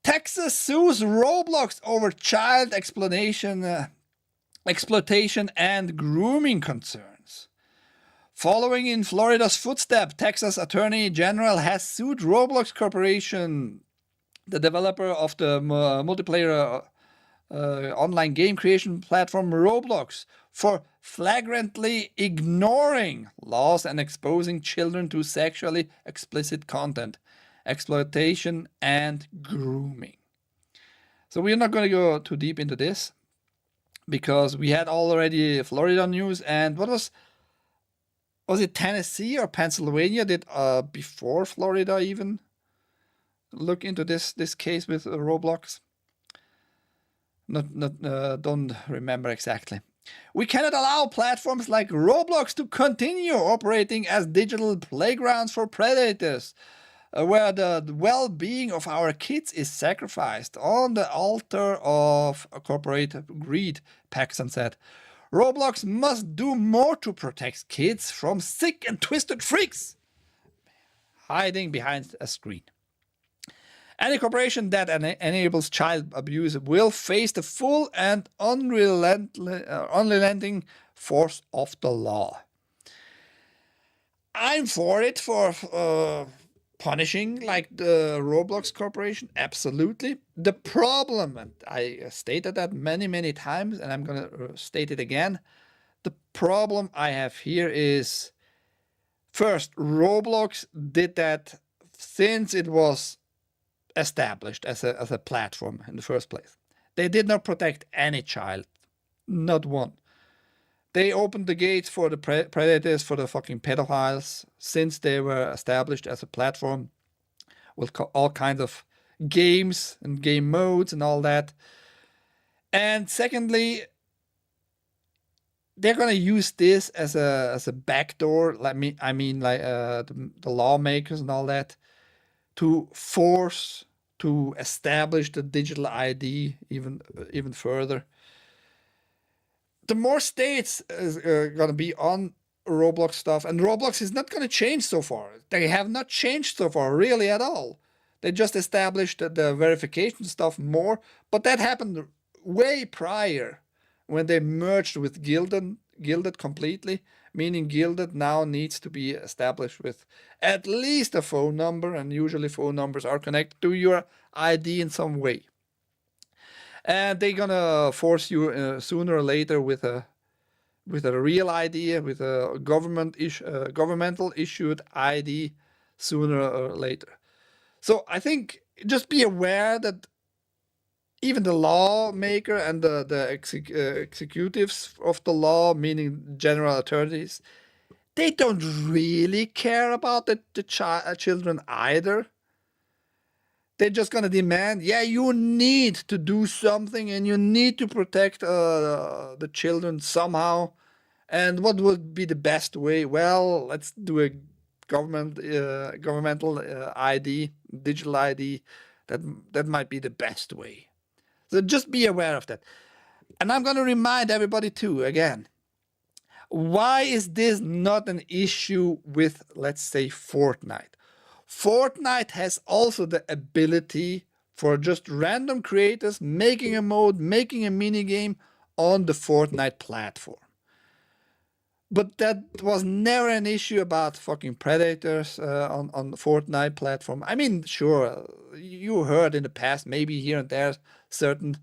Texas sues Roblox over child exploitation and grooming concerns. Following in Florida's footsteps, Texas Attorney General has sued Roblox Corporation, the developer of the multiplayer online game creation platform Roblox, for flagrantly ignoring laws and exposing children to sexually explicit content, exploitation, and grooming. So we're not going to go too deep into this because we had already Florida news, and what was it Tennessee or Pennsylvania did before Florida even look into this case with Roblox? Don't remember exactly. We cannot allow platforms like Roblox to continue operating as digital playgrounds for predators, where the well-being of our kids is sacrificed on the altar of corporate greed, Paxson said. Roblox must do more to protect kids from sick and twisted freaks hiding behind a screen. Any corporation that enables child abuse will face the full and unrelenting force of the law. I'm for it, for punishing like the Roblox Corporation, absolutely. The problem, and I stated that many times, and I'm going to state it again, the problem I have here is, first, Roblox did that since it was established as a platform in the first place. They did not protect any child, not one. They opened the gates for the predators, for the fucking pedophiles, since they were established as a platform with all kinds of games and game modes and all that. And secondly, they're gonna use this as a backdoor. The lawmakers and all that, to force to establish the digital ID even further. The more states is going to be on Roblox stuff, and Roblox is not going to change so far. They have not changed so far, really, at all. They just established the verification stuff more, but that happened way prior when they merged with Gilded completely, meaning Gilded now needs to be established with at least a phone number, and usually phone numbers are connected to your ID in some way. And they're gonna force you sooner or later with a real ID, with a governmental issued ID sooner or later. So I think just be aware that even the lawmaker and the executives of the law, meaning general authorities, they don't really care about the children either. They're just going to demand, yeah, you need to do something and you need to protect the children somehow. And what would be the best way? Well, let's do a governmental ID, digital ID. That might be the best way. So just be aware of that. And I'm going to remind everybody too, again, why is this not an issue with, let's say, Fortnite? Fortnite has also the ability for just random creators making a mode, making a mini game on the Fortnite platform. But that was never an issue about fucking predators on the Fortnite platform. I mean, sure, you heard in the past, maybe here and there, certain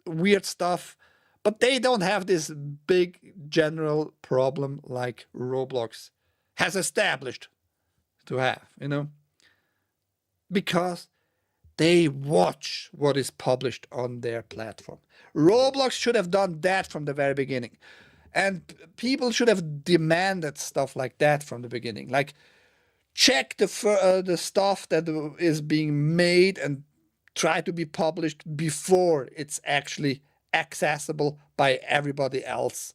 weird stuff, but they don't have this big general problem like Roblox has established to have, you know, because they watch what is published on their platform. Roblox should have done that from the very beginning. And people should have demanded stuff like that from the beginning. Like, check the stuff that is being made and try to be published before it's actually accessible by everybody else.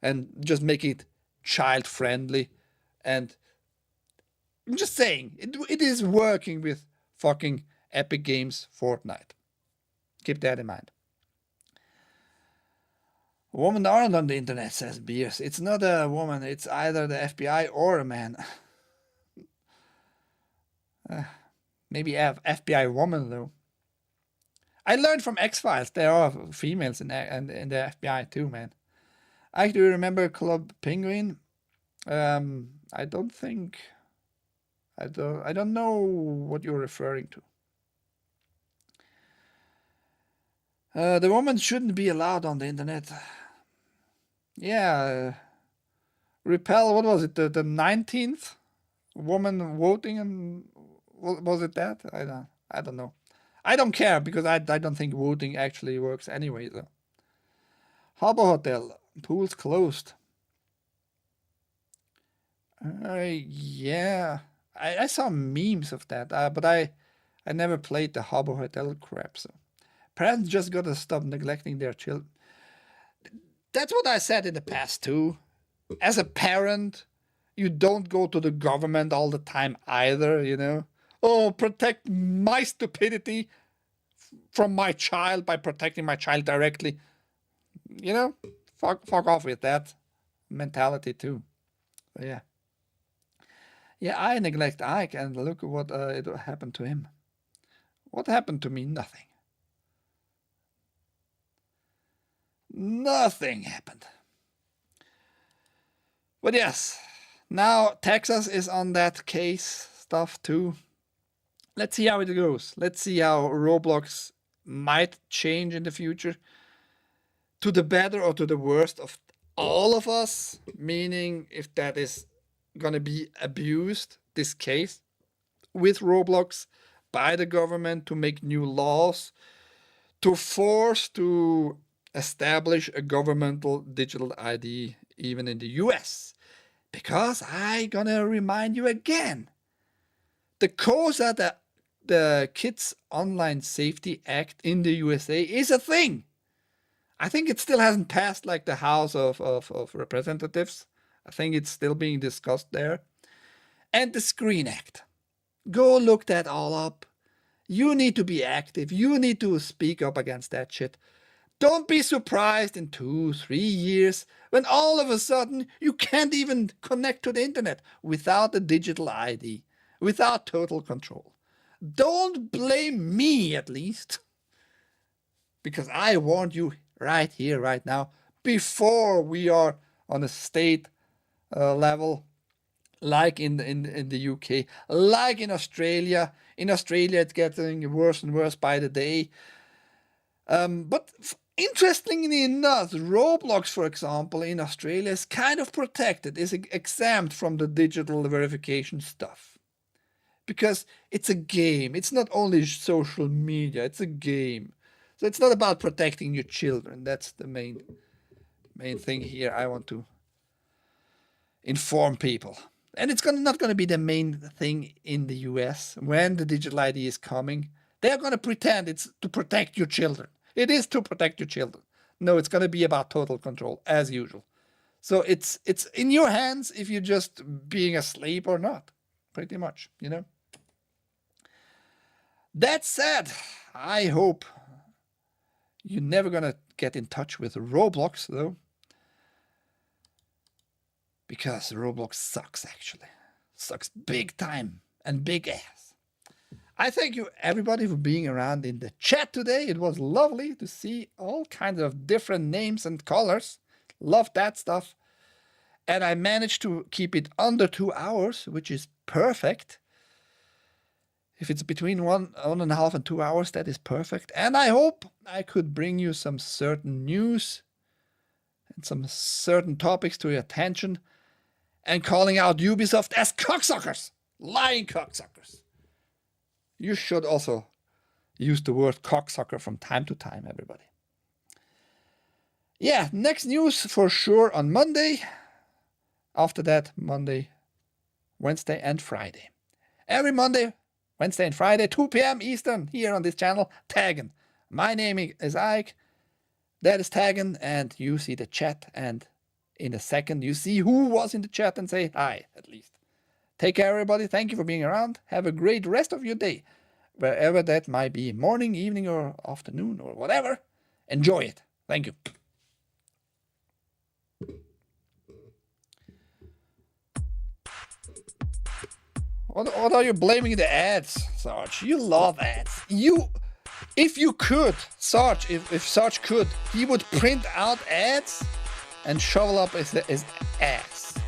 And just make it child-friendly. And I'm just saying, it is working with fucking Epic Games Fortnite. Keep that in mind. Women aren't on the internet, says Beers. It's not a woman, it's either the FBI or a man. Maybe FBI woman, though. I learned from X-Files there are females in the FBI too, man. I do remember Club Penguin. I don't know what you're referring to. The woman shouldn't be allowed on the internet. Yeah. Repel, what was it? The 19th woman voting, and was it that? I don't know. I don't care because I don't think voting actually works anyway though. Harbor Hotel, pools closed. Yeah. I saw memes of that, but I never played the Harbor Hotel crap, so parents just gotta stop neglecting their children. That's what I said in the past too. As a parent, you don't go to the government all the time either, you know. Oh, protect my stupidity from my child by protecting my child directly. You know, fuck off with that mentality too. So, yeah. Yeah, I neglect Ike, and look what it happened to him. What happened to me? Nothing. Nothing happened. But yes, now Texas is on that case stuff too. Let's see how it goes. Let's see how Roblox might change in the future. To the better or to the worst of all of us. Meaning if that is gonna be abused, this case, with Roblox by the government to make new laws, to force to establish a governmental digital ID even in the US. Because I gonna remind you again, the COSA, the Kids Online Safety Act in the USA is a thing. I think it still hasn't passed like the House of Representatives. I think it's still being discussed there. And the Screen Act. Go look that all up. You need to be active. You need to speak up against that shit. Don't be surprised in 2-3 years when all of a sudden you can't even connect to the internet without a digital ID, without total control. Don't blame me, at least, because I warned you right here, right now, before we are on a state level, like in the UK, like in Australia. In Australia, it's getting worse and worse by the day. But interestingly enough, Roblox, for example, in Australia is kind of protected, is exempt from the digital verification stuff. Because it's a game. It's not only social media, it's a game. So it's not about protecting your children. That's the main thing here I want to inform people. And it's not going to be the main thing in the US when the digital ID is coming. They're going to pretend it's to protect your children. It is to protect your children. No, it's going to be about total control, as usual. So it's in your hands if you're just being asleep or not, pretty much, you know. That said, I hope you're never going to get in touch with Roblox, though. Because Roblox sucks, actually. Sucks big time and big ass. I thank you, everybody, for being around in the chat today. It was lovely to see all kinds of different names and colors. Love that stuff. And I managed to keep it under 2 hours, which is perfect. If it's between 1.5 and 2 hours, that is perfect. And I hope I could bring you some certain news and some certain topics to your attention, and calling out Ubisoft as cocksuckers, lying cocksuckers. You should also use the word cocksucker from time to time, everybody. Yeah, next news for sure on Monday. After that, Monday, Wednesday, and Friday. Every Monday, Wednesday, and Friday, 2 p.m. Eastern, here on this channel, TAGN. My name is Ike. That is TAGN, and you see the chat, and in a second, you see who was in the chat and say hi, at least. Take care, everybody. Thank you for being around. Have a great rest of your day, wherever that might be, morning, evening, or afternoon, or whatever. Enjoy it. Thank you. What are you blaming the ads, Sarge? You love ads. If you could, Sarge, if Sarge could, he would print out ads and shovel up his ass.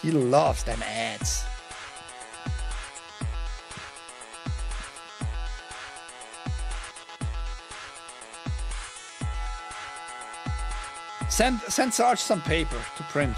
He loves them ads. Send Sarge some paper to print.